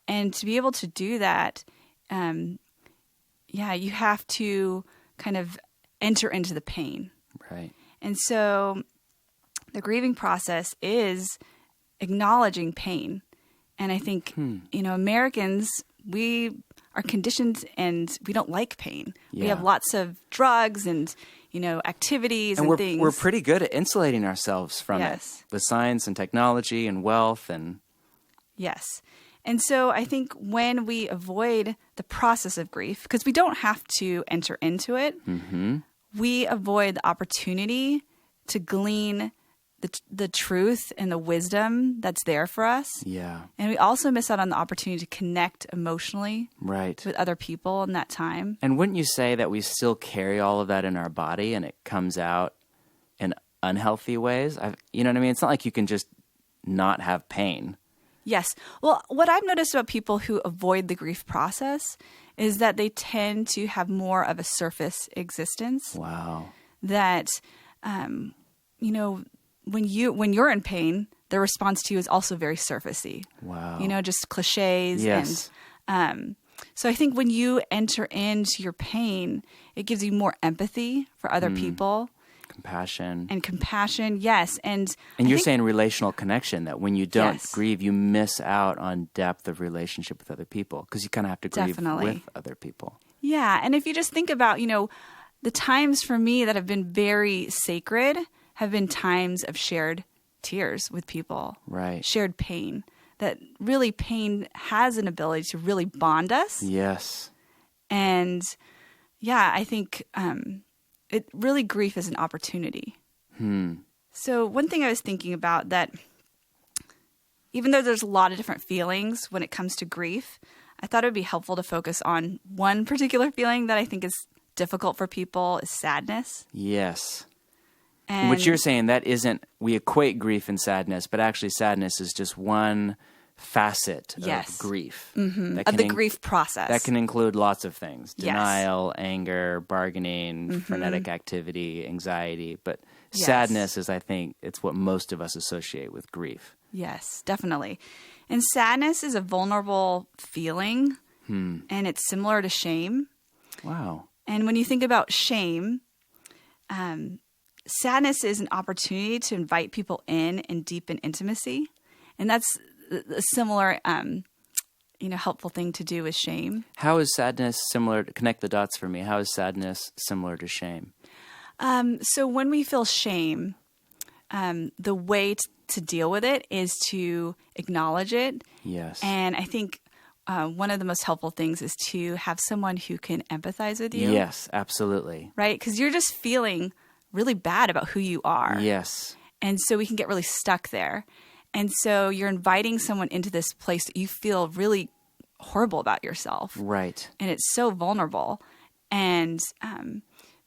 And to be able to do that, you have to kind of enter into the pain. Right. And so the grieving process is acknowledging pain. And I think, Americans, we are conditioned and we don't like pain. Yeah. We have lots of drugs and, activities and things. We're pretty good at insulating ourselves from it with science and technology and wealth and... Yes. And so I think when we avoid the process of grief, because we don't have to enter into it, we avoid the opportunity to glean the truth and the wisdom that's there for us. Yeah. And we also miss out on the opportunity to connect emotionally with other people in that time. And wouldn't you say that we still carry all of that in our body and it comes out in unhealthy ways? You know what I mean? It's not like you can just not have pain. Yes. Well, what I've noticed about people who avoid the grief process is that they tend to have more of a surface existence. Wow. That, when you're in pain, their response to you is also very surfacey. Wow. Just cliches. Yes. And so I think when you enter into your pain, it gives you more empathy for other people. Compassion. And compassion, yes. And you're saying relational connection, that when you don't Yes. grieve, you miss out on depth of relationship with other people because you kind of have to grieve Definitely. with other people. Yeah. And if you just think about, the times for me that have been very sacred have been times of shared tears with people. Right. Shared pain. That really pain has an ability to really bond us. Yes. And yeah, I think it really grief is an opportunity. So one thing I was thinking about, that even though there's a lot of different feelings when it comes to grief, I thought it would be helpful to focus on one particular feeling that I think is difficult for people, is sadness. Yes. And Which you're saying that isn't, we equate grief and sadness, but actually sadness is just one facet of grief. Mm-hmm. Of the grief process. That can include lots of things. Yes. Denial, anger, bargaining, frenetic activity, anxiety. But Yes. sadness is, I think, it's what most of us associate with grief. Yes, definitely. And sadness is a vulnerable feeling, and it's similar to shame. Wow. And when you think about shame, sadness is an opportunity to invite people in and deepen intimacy. And that's a similar, helpful thing to do with shame. How is sadness similar to, connect the dots for me, how is sadness similar to shame? So when we feel shame, the way to deal with it is to acknowledge it. Yes. And I think one of the most helpful things is to have someone who can empathize with you. Yes, absolutely. Right? Because you're just feeling really bad about who you are. Yes. And so we can get really stuck there. And so you're inviting someone into this place that you feel really horrible about yourself. Right. And it's so vulnerable. And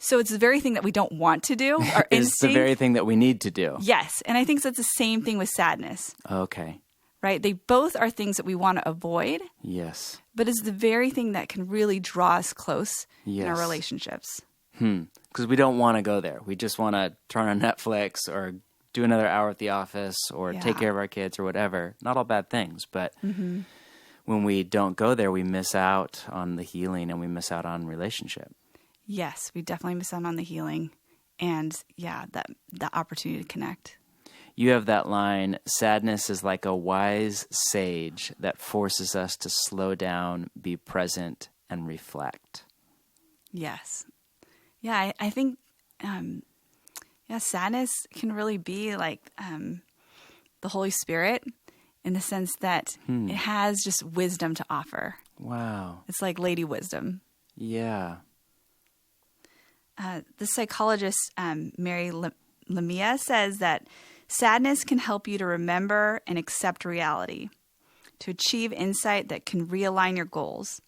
so it's the very thing that we don't want to do. Our It's instinct. the very thing that we need to do. Yes. And I think that's the same thing with sadness. Okay. Right? They both are things that we want to avoid, Yes. but it's the very thing that can really draw us close in our Yes. relationships. Because we don't want to go there. We just want to turn on Netflix or do another hour at the office or take care of our kids or whatever. Not all bad things, but when we don't go there, we miss out on the healing and we miss out on relationship. Yes, we definitely miss out on the healing and, the opportunity to connect. You have that line, sadness is like a wise sage that forces us to slow down, be present, and reflect. Yes. Yeah, I think, sadness can really be like the Holy Spirit in the sense that it has just wisdom to offer. Wow. It's like Lady Wisdom. Yeah. The psychologist Mary Lamia says that sadness can help you to remember and accept reality, to achieve insight that can realign your goals,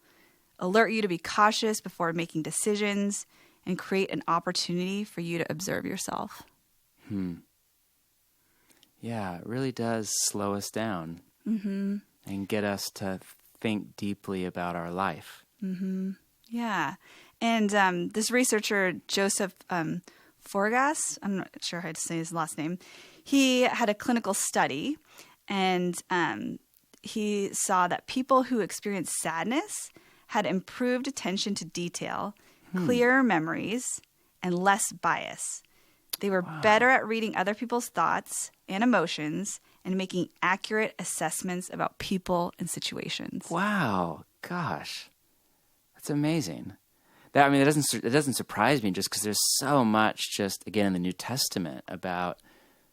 alert you to be cautious before making decisions, and create an opportunity for you to observe yourself. Yeah, it really does slow us down and get us to think deeply about our life. Yeah. And this researcher, Joseph Forgas, I'm not sure how to say his last name, he had a clinical study, and he saw that people who experienced sadness had improved attention to detail, clearer memories, and less bias. They were better at reading other people's thoughts and emotions and making accurate assessments about people and situations. Wow. Gosh. That's amazing. It doesn't surprise me just because there's so much just, again, in the New Testament about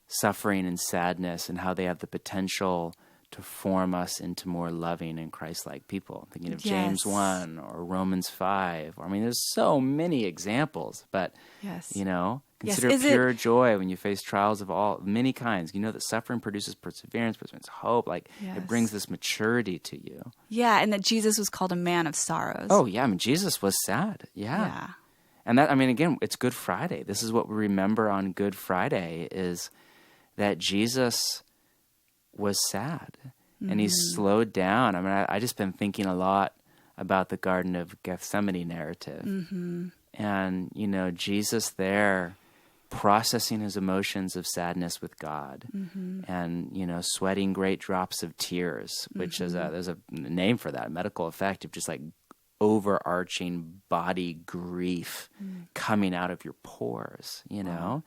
suffering and sadness and how they have the potential to form us into more loving and Christ-like people. Thinking of James 1 or Romans 5. There's so many examples, but, consider pure joy when you face trials of many kinds. You know that suffering produces perseverance, hope. It brings this maturity to you. Yeah, and that Jesus was called a man of sorrows. Oh, yeah. Jesus was sad. Yeah. And that, again, it's Good Friday. This is what we remember on Good Friday is that Jesus was sad and he slowed down. I just been thinking a lot about the Garden of Gethsemane narrative. And, Jesus there processing his emotions of sadness with God, and, sweating great drops of tears, which is there's a name for that, medical effect of just like overarching body grief coming out of your pores, Wow.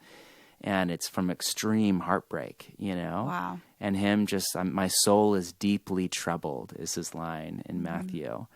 and it's from extreme heartbreak, Wow. and him just, my soul is deeply troubled is his line in Matthew.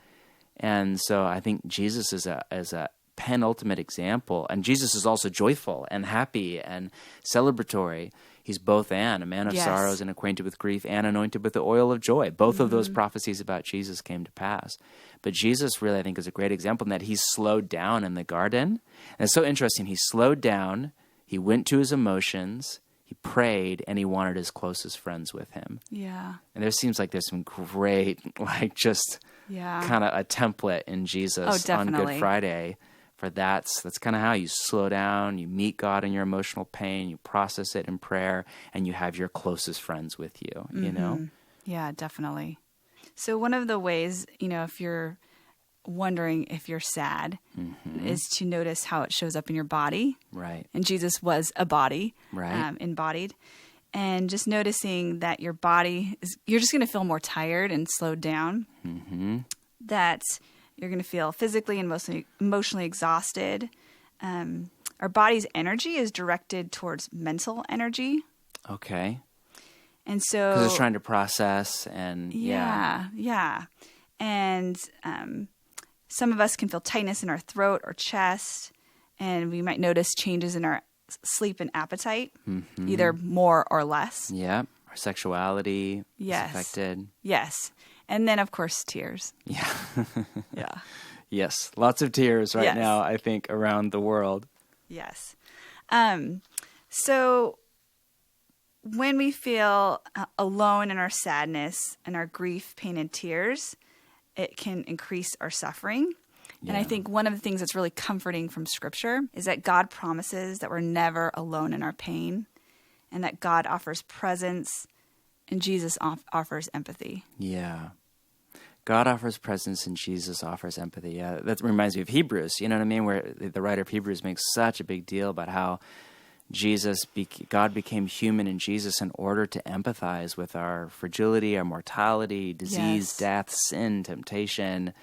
And so I think Jesus is a penultimate example, and Jesus is also joyful and happy and celebratory. He's both and, a man of sorrows and acquainted with grief and anointed with the oil of joy. Both of those prophecies about Jesus came to pass. But Jesus really, I think, is a great example in that he's slowed down in the garden. And it's so interesting. He slowed down, he went to his emotions, he prayed, and he wanted his closest friends with him. Yeah. And there seems like there's some great, kind of a template in Jesus on Good Friday. For that's kind of how you slow down, you meet God in your emotional pain, you process it in prayer, and you have your closest friends with you, you know? Yeah, definitely. So one of the ways, if you're wondering if you're sad, is to notice how it shows up in your body. Right. And Jesus was a body, right, embodied. And just noticing that your body you're just going to feel more tired and slowed down. That you're going to feel physically and mostly emotionally exhausted. Our body's energy is directed towards mental energy. Okay. And so... because it's trying to process and... Yeah. And some of us can feel tightness in our throat or chest, and we might notice changes in our sleep and appetite, either more or less. Yeah. Our sexuality is affected. Yes. And then, of course, tears. Yeah. Yeah. Yes. Lots of tears right now, I think, around the world. Yes. So when we feel alone in our sadness and our grief, pain, and tears, it can increase our suffering. Yeah. And I think one of the things that's really comforting from Scripture is that God promises that we're never alone in our pain, and that God offers presence, and Jesus offers empathy. Yeah. God offers presence and Jesus offers empathy. Yeah, that reminds me of Hebrews, you know what I mean? Where the writer of Hebrews makes such a big deal about how God became human in Jesus in order to empathize with our fragility, our mortality, disease, death, sin, temptation.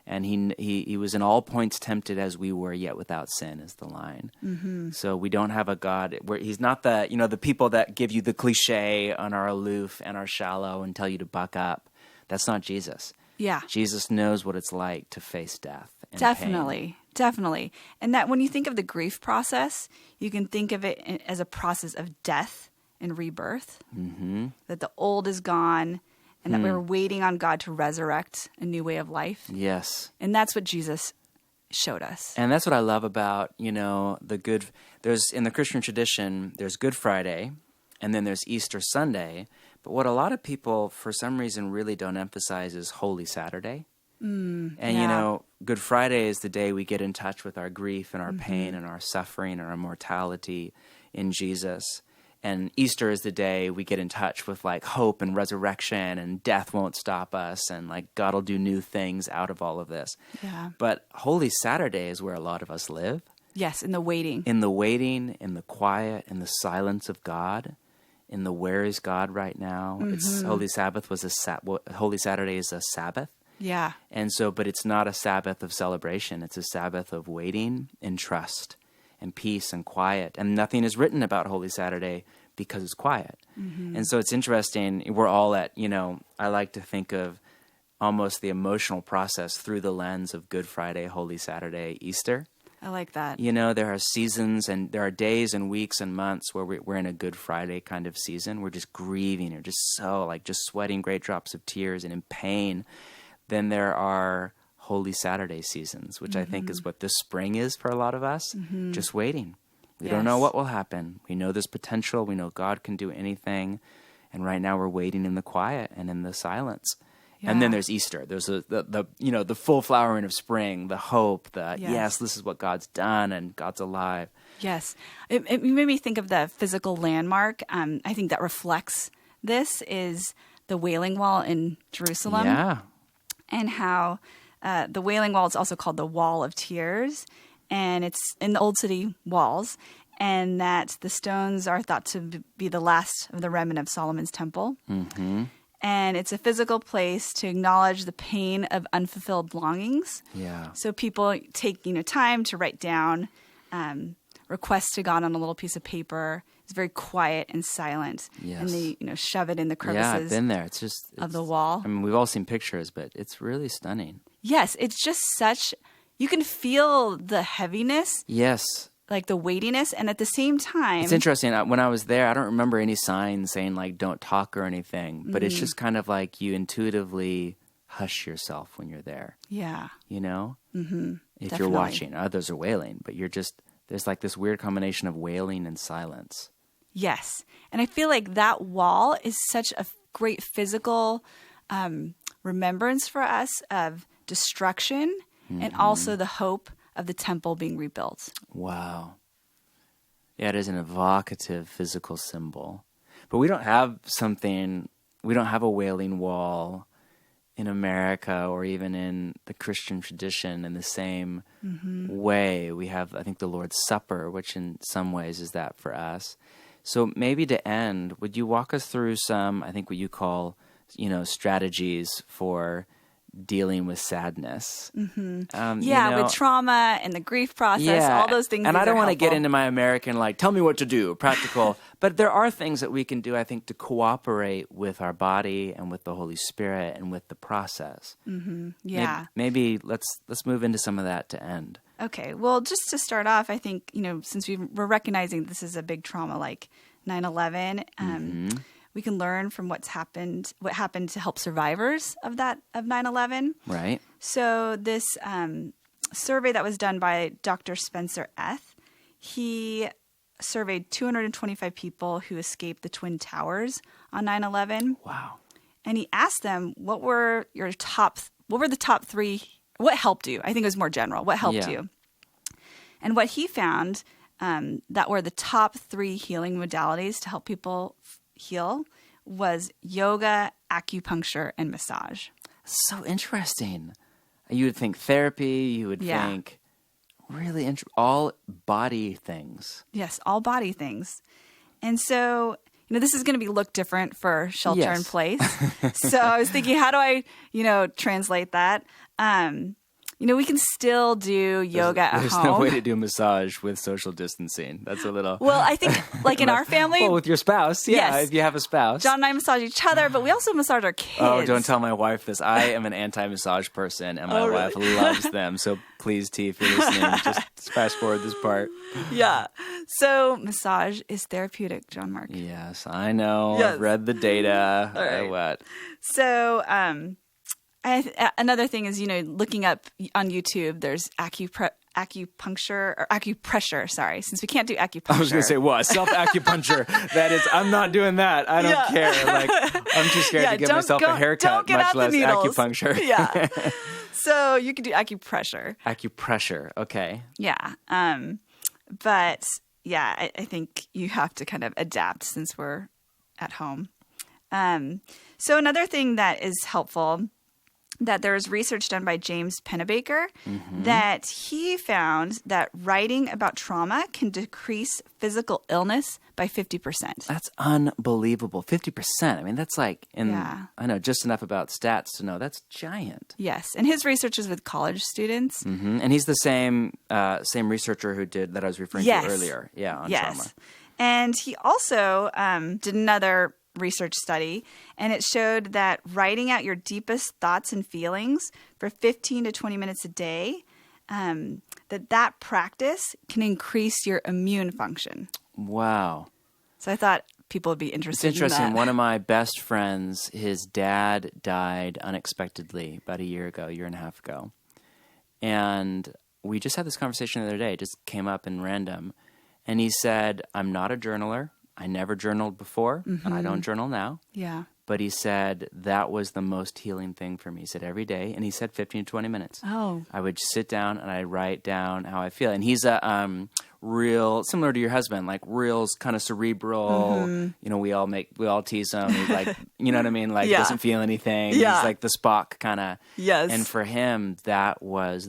And he was in all points tempted as we were, yet without sin is the line. So we don't have a God where he's not the people that give you the cliche and are aloof and are shallow and tell you to buck up. That's not Jesus. Yeah. Jesus knows what it's like to face death and Definitely. pain. Definitely. And that when you think of the grief process, you can think of it as a process of death and rebirth. That the old is gone and that we're waiting on God to resurrect a new way of life. Yes. And that's what Jesus showed us. And that's what I love about, there's in the Christian tradition, there's Good Friday and then there's Easter Sunday. But what a lot of people, for some reason, really don't emphasize is Holy Saturday. Good Friday is the day we get in touch with our grief and our pain and our suffering and our mortality in Jesus. And Easter is the day we get in touch with like hope and resurrection and death won't stop us and like God will do new things out of all of this. Yeah. But Holy Saturday is where a lot of us live. Yes, in the waiting. In the waiting, in the quiet, in the silence of God. In the where is God right now? It's Holy Sabbath Holy Saturday is a Sabbath. Yeah. And so, but it's not a Sabbath of celebration. It's a Sabbath of waiting and trust and peace and quiet. And nothing is written about Holy Saturday because it's quiet. And so it's interesting. We're all at, I like to think of almost the emotional process through the lens of Good Friday, Holy Saturday, Easter. I like that. There are seasons and there are days and weeks and months where we're in a Good Friday kind of season. We're just grieving or just just sweating great drops of tears and in pain. Then there are Holy Saturday seasons, which I think is what this spring is for a lot of us, just waiting. We don't know what will happen. We know there's potential. We know God can do anything. And right now we're waiting in the quiet and in the silence. Yeah. And then there's Easter. There's the full flowering of spring, the hope that, yes, this is what God's done and God's alive. Yes. It made me think of the physical landmark. I think that reflects this is the Wailing Wall in Jerusalem. Yeah. And how the Wailing Wall is also called the Wall of Tears. And it's in the Old City walls. and that the stones are thought to be the last of the remnant of Solomon's temple. Mm-hmm. And it's a physical place to acknowledge the pain of unfulfilled longings. Yeah. So people take, time to write down requests to God on a little piece of paper. It's very quiet and silent. Yes. And they, shove it in the crevices. Yeah, I've been there. It's of the wall. I mean, we've all seen pictures, but it's really stunning. Yes, it's just you can feel the heaviness. Yes. Like the weightiness, and at the same time... It's interesting. When I was there, I don't remember any signs saying, like, don't talk or anything. But it's just kind of like you intuitively hush yourself when you're there. Yeah. Mm-hmm. If Definitely. you're watching. Others are wailing, but there's like this weird combination of wailing and silence. Yes. And I feel like that wall is such a great physical remembrance for us of destruction and also the hope of the temple being rebuilt. Wow. Yeah, it is an evocative physical symbol. But we don't have a wailing wall in America or even in the Christian tradition in the same way. We have, I think, the Lord's Supper, which in some ways is that for us. So maybe to end, would you walk us through some, I think what you call, strategies for dealing with sadness. Mm-hmm. With trauma and the grief process, all those things. And I don't want to get into my American, tell me what to do, practical. But there are things that we can do, I think, to cooperate with our body and with the Holy Spirit and with the process. Mm-hmm. Yeah. Maybe let's move into some of that to end. Okay. Well, just to start off, I think, since we're recognizing this is a big trauma like 9/11, we can learn from what happened to help survivors of 9/11. Right. So this survey that was done by Dr. Spencer Eth, he surveyed 225 people who escaped the Twin Towers on 9/11. Wow. And he asked them, what were the top three, what helped you? I think it was more general. What helped you? And what he found that were the top 3 healing modalities to help people heal was yoga, acupuncture, and massage. So interesting. You would think therapy, you would think really all body things. Yes, all body things. And so, this is going to look different for shelter in place. So I was thinking, how do I, translate that? We can still do yoga at home. There's no way to do massage with social distancing. That's a little... Well, I think, in our family... Well, with your spouse, if you have a spouse. John and I massage each other, but we also massage our kids. Oh, don't tell my wife this. I am an anti-massage person, and my wife loves them. So please, T, if you're listening, just fast forward this part. Yeah. So massage is therapeutic, John Mark. Yes, I know. Yes. I've read the data. All right. What? So... another thing is, looking up on YouTube, there's acupuncture or acupressure. Sorry, since we can't do acupuncture. I was going to say what? Self-acupuncture. That is, I'm not doing that. I don't care. I'm too scared to give myself a haircut, much less acupuncture. Yeah. So you can do acupressure. Acupressure. Okay. Yeah. But yeah, I think you have to kind of adapt since we're at home. So another thing that is helpful, that there was research done by James Pennebaker that he found that writing about trauma can decrease physical illness by 50%. That's unbelievable. 50%. I mean, that's I know just enough about stats to know that's giant. Yes. And his research is with college students. Mm-hmm. And he's the same researcher who did that I was referring to earlier. Yeah, on trauma. And he also did another research study, and it showed that writing out your deepest thoughts and feelings for 15 to 20 minutes a day, that practice can increase your immune function. Wow. So I thought people would be interested It's interesting. in that. One of my best friends, his dad died unexpectedly about a year and a half ago. And we just had this conversation the other day. It just came up in random. And he said, I'm not a journaler. I never journaled before, and I don't journal now. Yeah. But he said that was the most healing thing for me. He said every day, and he said 15 to 20 minutes. Oh. I would sit down and I'd write down how I feel. And he's a real, similar to your husband, real kind of cerebral. We all tease him. He's you know what I mean? Doesn't feel anything. Yeah. He's the Spock kind of. Yes. And for him, that was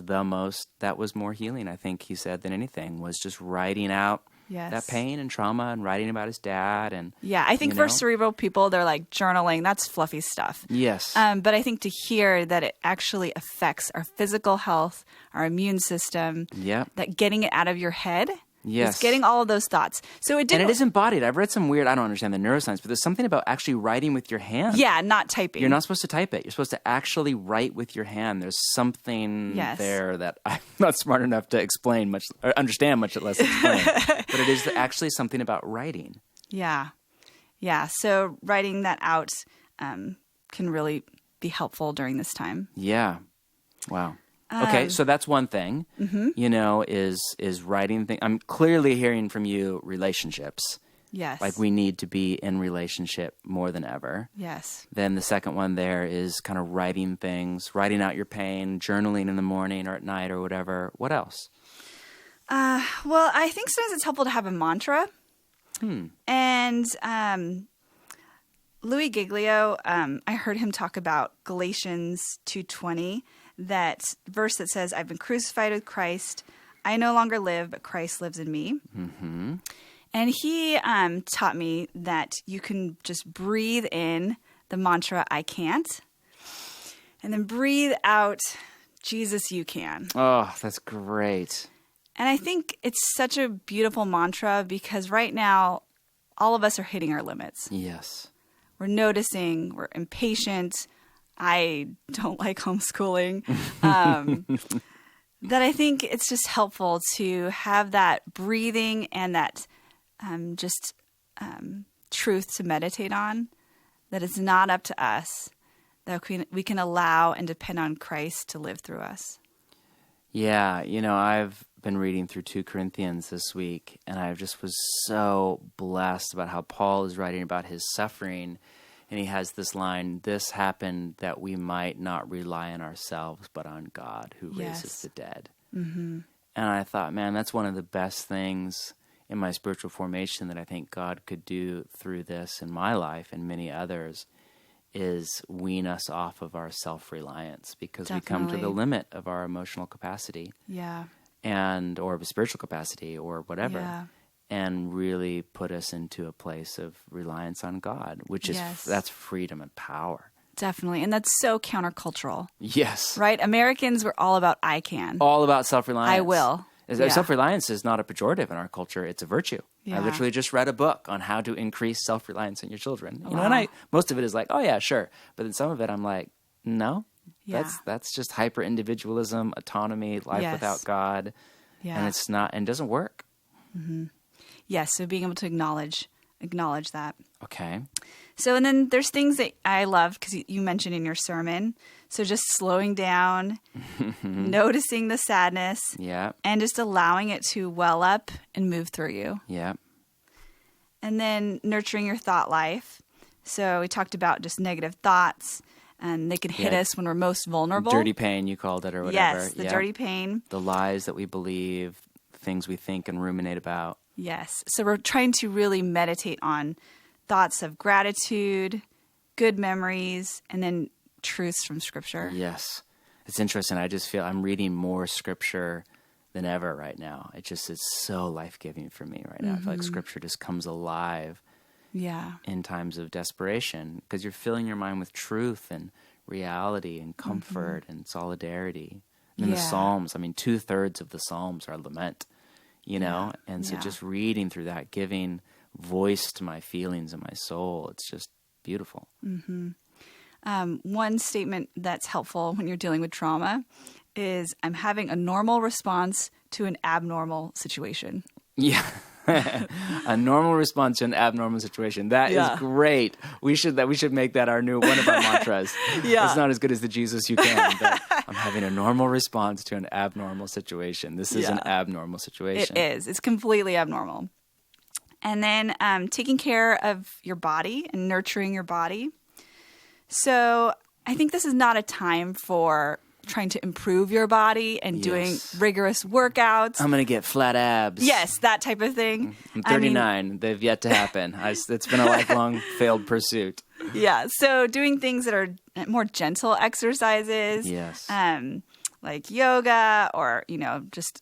more healing, I think he said, than anything, was just writing out Yes. that pain and trauma and writing about his dad. And yeah, I think for cerebral people, they're like journaling. That's fluffy stuff. Yes. But I think to hear that it actually affects our physical health, our immune system, that getting it out of your head. Yes. It's getting all of those thoughts. So it didn't. And it is embodied. I've read some weird, I don't understand the neuroscience, but there's something about actually writing with your hand. Yeah, not typing. You're not supposed to type it. You're supposed to actually write with your hand. There's something there that I'm not smart enough to explain much, or understand much less explain. But it is actually something about writing. Yeah. Yeah. So writing that out can really be helpful during this time. Yeah. Wow. Okay, so that's one thing, is writing things. I'm clearly hearing from you relationships. Yes. Like we need to be in relationship more than ever. Yes. Then the second one there is kind of writing things, writing out your pain, journaling in the morning or at night or whatever. What else? Well, I think sometimes it's helpful to have a mantra. And Louis Giglio, I heard him talk about Galatians 2:20. That verse that says, I've been crucified with Christ. I no longer live, but Christ lives in me. Mm-hmm. And he taught me that you can just breathe in the mantra, I can't. And then breathe out, Jesus, you can. Oh, that's great. And I think it's such a beautiful mantra because right now, all of us are hitting our limits. Yes. We're noticing, we're impatient. I don't like homeschooling. That I think it's just helpful to have that breathing and that truth to meditate on, that it's not up to us, that we can allow and depend on Christ to live through us. Yeah, I've been reading through 2 Corinthians this week, and I just was so blessed about how Paul is writing about his suffering. And he has this line, this happened that we might not rely on ourselves, but on God who raises the dead. Mm-hmm. And I thought, man, that's one of the best things in my spiritual formation that I think God could do through this in my life and many others is wean us off of our self-reliance because we come to the limit of our emotional capacity. Yeah. Or spiritual capacity or whatever. Yeah. And really put us into a place of reliance on God, which is that's freedom and power. Definitely. And that's so countercultural. Yes. Right? Americans were all about I can. All about self-reliance. I will. Yeah. Self-reliance is not a pejorative in our culture. It's a virtue. Yeah. I literally just read a book on how to increase self-reliance in your children. And most of it is like, oh yeah, sure. But then some of it I'm like, no. Yeah. That's just hyper-individualism, autonomy, life without God. Yeah. And it's not, and it doesn't work. Mm-hmm. Yes, so being able to acknowledge that. Okay. So, and then there's things that I love because you mentioned in your sermon. So just slowing down, noticing the sadness, and just allowing it to well up and move through you. Yeah. And then nurturing your thought life. So we talked about just negative thoughts, and they can hit us when we're most vulnerable. Dirty pain, you called it, or whatever. Yes, the dirty pain. The lies that we believe, things we think and ruminate about. Yes. So we're trying to really meditate on thoughts of gratitude, good memories, and then truths from Scripture. Yes. It's interesting. I just feel I'm reading more Scripture than ever right now. It's so life-giving for me right now. I feel like Scripture just comes alive in times of desperation because you're filling your mind with truth and reality and comfort and solidarity. And the Psalms, 2/3 of the Psalms are lament. And so just reading through that, giving voice to my feelings and my soul, it's just beautiful. Mm-hmm. One statement that's helpful when you're dealing with trauma is, I'm having a normal response to an abnormal situation. Yeah. A normal response to an abnormal situation. That is great. We should make that our one of our mantras. It's not as good as the Jesus you can, but I'm having a normal response to an abnormal situation. This is an abnormal situation. It is. It's completely abnormal. And then taking care of your body and nurturing your body. So I think this is not a time for trying to improve your body and doing rigorous workouts. I'm going to get flat abs. Yes, that type of thing. I'm 39. They've yet to happen. It's been a lifelong failed pursuit. Yeah, so doing things that are more gentle exercises. Yes. Like yoga or, just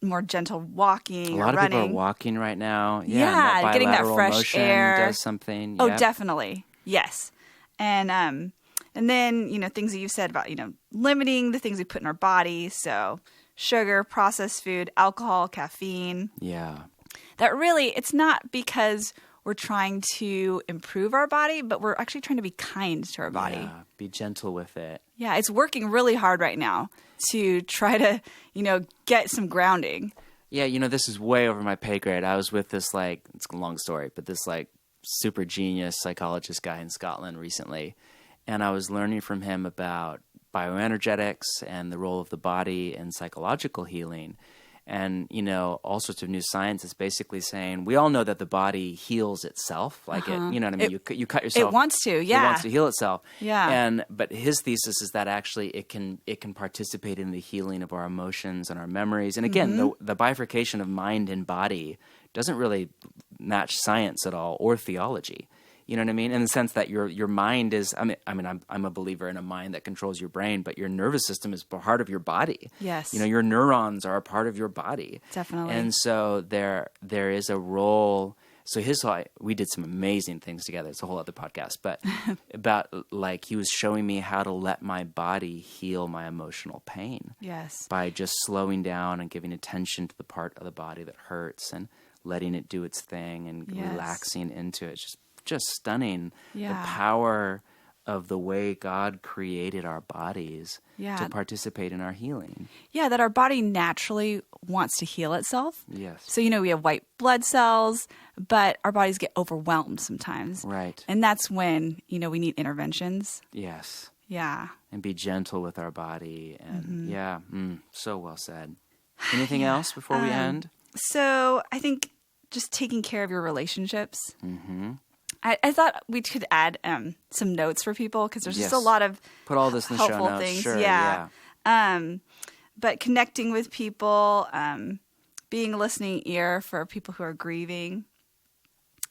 more gentle walking A lot or of running. people are walking right now. Yeah, and that getting that bilateral fresh motion air does something. Oh, Yep. definitely. Yes. And then, things that you've said about, limiting the things we put in our body. So sugar, processed food, alcohol, caffeine. Yeah. That really, it's not because we're trying to improve our body, but we're actually trying to be kind to our body. Yeah. Be gentle with it. Yeah, it's working really hard right now to try to, get some grounding. Yeah, this is way over my pay grade. I was with this, it's a long story, but this, super genius psychologist guy in Scotland recently. And I was learning from him about bioenergetics and the role of the body in psychological healing. And, all sorts of new science is basically saying, we all know that the body heals itself. Like it, you know what I mean? You cut yourself. It wants to, yeah. It wants to heal itself. Yeah. But his thesis is that actually it can participate in the healing of our emotions and our memories. And again, the bifurcation of mind and body doesn't really match science at all or theology. You know what I mean? In the sense that your mind is, I'm a believer in a mind that controls your brain, but your nervous system is part of your body. Yes. Your neurons are a part of your body. Definitely. And so there is a role. So we did some amazing things together. It's a whole other podcast, but about he was showing me how to let my body heal my emotional pain. Yes. By just slowing down and giving attention to the part of the body that hurts and letting it do its thing and relaxing into it. It's just stunning. Yeah. The power of the way God created our bodies Yeah. to participate in our healing. Yeah, that our body naturally wants to heal itself. Yes. So, we have white blood cells, but our bodies get overwhelmed sometimes. Right. And that's when, we need interventions. Yes. Yeah. And be gentle with our body. And so well said. Anything else before we end? So I think just taking care of your relationships. Mm-hmm. I thought we could add some notes for people because there's just a lot of put all this in the show helpful notes. things. Sure, Yeah. But connecting with people, being a listening ear for people who are grieving.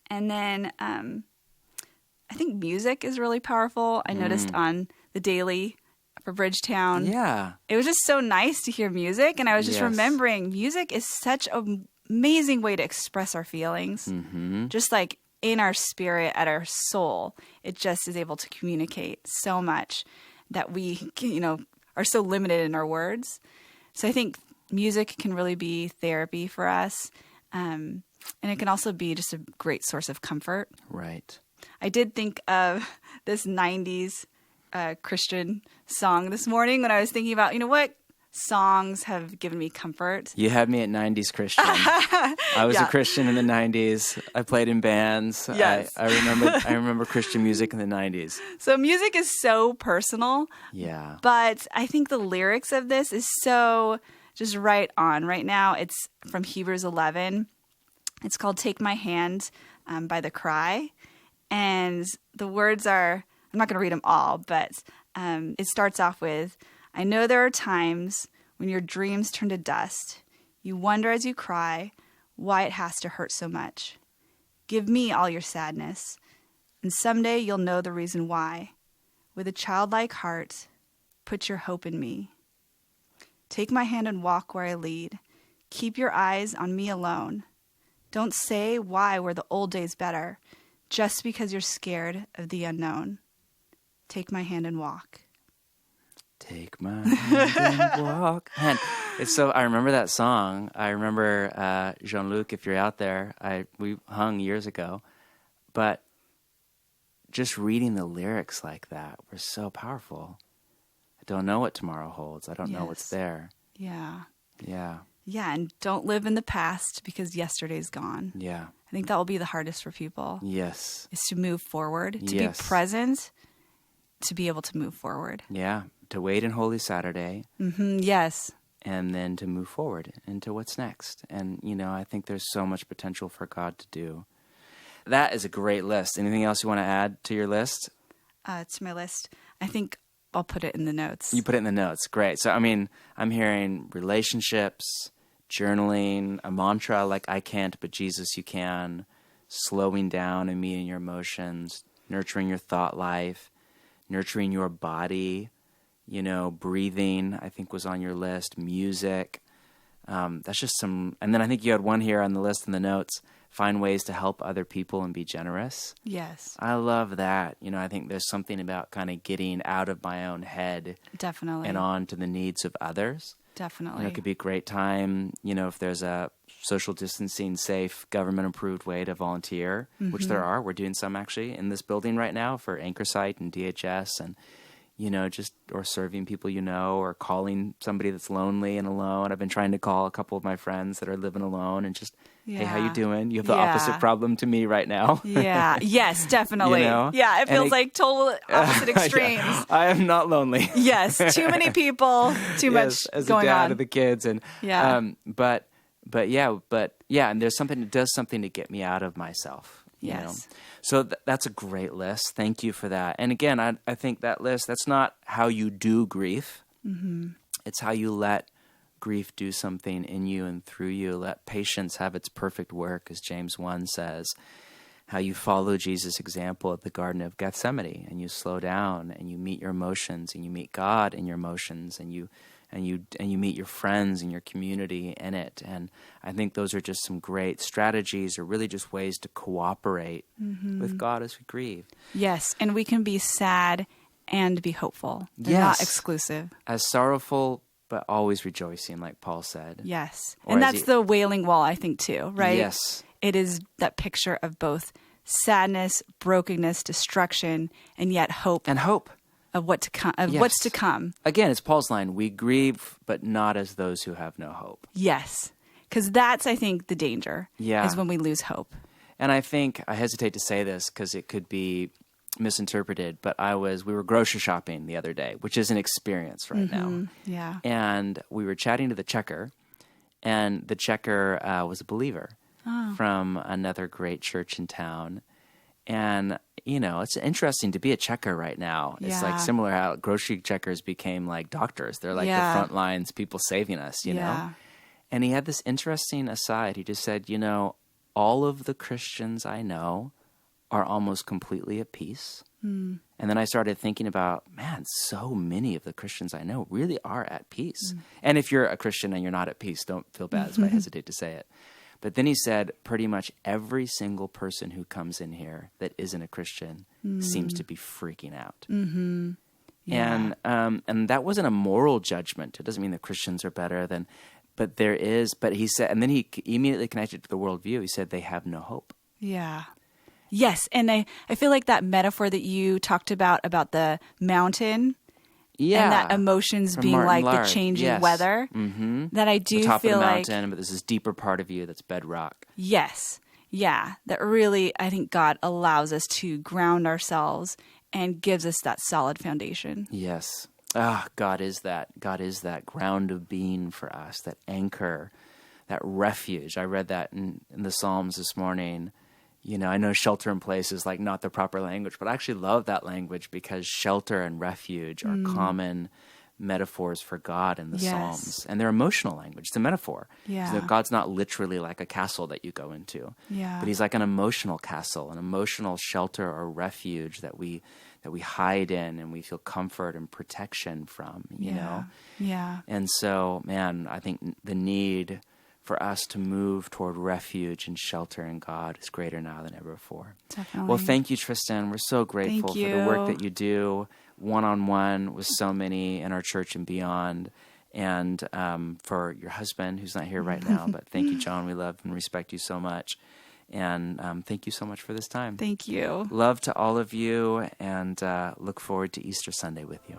And then I think music is really powerful. I noticed on the daily for Bridgetown. Yeah. It was just so nice to hear music. And I was just remembering music is such an amazing way to express our feelings. Mm-hmm. Just like in our spirit, at our soul, it just is able to communicate so much that we, are so limited in our words. So I think music can really be therapy for us. And it can also be just a great source of comfort. Right. I did think of this 90s Christian song this morning when I was thinking about, what songs have given me comfort. You had me at 90s Christian. I was a Christian in the 90s. I played in bands. Yes. I remember Christian music in the 90s. So music is so personal. Yeah. But I think the lyrics of this is so just right on right now. It's from Hebrews 11. It's called Take My Hand by The Cry. And the words are, I'm not going to read them all, but it starts off with, I know there are times when your dreams turn to dust. You wonder as you cry why it has to hurt so much. Give me all your sadness, and someday you'll know the reason why. With a childlike heart, put your hope in me. Take my hand and walk where I lead. Keep your eyes on me alone. Don't say why were the old days better, just because you're scared of the unknown. Take my hand and walk. Take my hand and walk. Man, I remember that song. I remember Jean-Luc, if you're out there, we hung years ago. But just reading the lyrics like that were so powerful. I don't know what tomorrow holds. I don't know what's there. Yeah. Yeah. Yeah, and don't live in the past because yesterday's gone. Yeah. I think that will be the hardest for people. Yes. Is to move forward, to be present, to be able to move forward. Yeah. To wait in Holy Saturday. Mm-hmm. Yes. And then to move forward into what's next. And, I think there's so much potential for God to do. That is a great list. Anything else you want to add to your list? To my list, I think I'll put it in the notes. You put it in the notes. Great. So, I'm hearing relationships, journaling, a mantra like I can't, but Jesus, you can, slowing down and meeting your emotions, nurturing your thought life, nurturing your body, breathing, I think was on your list, music, That's just some. And then I think you had one here on the list in the notes. Find ways to help other people and be generous. Yes. I love that. I think there's something about kind of getting out of my own head. Definitely. And on to the needs of others. Definitely. It could be a great time, if there's a social distancing, safe, government-approved way to volunteer, which there are. We're doing some actually in this building right now for Anchor Site and DHS and, or serving people or calling somebody that's lonely and alone. I've been trying to call a couple of my friends that are living alone and just, hey, how you doing? You have the opposite problem to me right now. Yeah. Yes, definitely. Yeah, it feels like total opposite extremes. Yeah. I am not lonely. Yes, too many people, too much as going a dad on. of the kids, and but and there's something that does something to get me out of myself. You know? So that's a great list. Thank you for that. And again, I think that list, that's not how you do grief. It's how you let grief do something in you and through you. Let patience have its perfect work, as James 1 says. How you follow Jesus' example at the Garden of Gethsemane, and you slow down, and you meet your emotions, and you meet God in your emotions, and you meet your friends and your community in it. And I think those are just some great strategies, or really just ways to cooperate with God as we grieve. Yes, and we can be sad and be hopeful. They're not exclusive. As sorrowful, but always rejoicing, like Paul said. Yes. And that's the Wailing Wall, I think, too, right? Yes. It is that picture of both sadness, brokenness, destruction, and yet hope. And hope. Of what to come, what's to come. Again, it's Paul's line, we grieve, but not as those who have no hope. Yes. Because that's, I think, the danger. Yeah. Is when we lose hope. And I think, I hesitate to say this because it could be misinterpreted, but we were grocery shopping the other day, which is an experience right now. Yeah. And we were chatting to the checker, and the checker was a believer from another great church in town. And, it's interesting to be a checker right now. It's like similar how grocery checkers became like doctors. They're like the front lines, people saving us, you know? And he had this interesting aside. He just said, all of the Christians I know are almost completely at peace. And then I started thinking about, man, so many of the Christians I know really are at peace. And if you're a Christian and you're not at peace, don't feel bad. That's why I hesitate to say it. But then he said, pretty much every single person who comes in here that isn't a Christian seems to be freaking out. Yeah. And that wasn't a moral judgment. It doesn't mean that Christians are better than, but he said, and then he immediately connected to the worldview. He said, they have no hope. Yeah. Yes. And I feel like that metaphor that you talked about the mountain. Yeah, and that emotions being Martin like Lard. The changing weather, that I do the top feel of the like mountain, but there's this deeper part of you that's bedrock. Yes, yeah, that really I think God allows us to ground ourselves and gives us that solid foundation. Yes, God is that. God is that ground of being for us, that anchor, that refuge. I read that in the Psalms this morning. I know shelter in place is like not the proper language, but I actually love that language because shelter and refuge are common metaphors for God in the Psalms. And they're emotional language. It's a metaphor. Yeah. So God's not literally like a castle that you go into. Yeah. But he's like an emotional castle, an emotional shelter or refuge that we hide in and we feel comfort and protection from, you know? Yeah. And so, man, I think the need for us to move toward refuge and shelter in God is greater now than ever before. Definitely. Well, thank you, Tristen. We're so grateful for the work that you do one-on-one with so many in our church and beyond, and for your husband, who's not here right now. But thank you, John. We love and respect you so much. And thank you so much for this time. Thank you. Love to all of you, and look forward to Easter Sunday with you.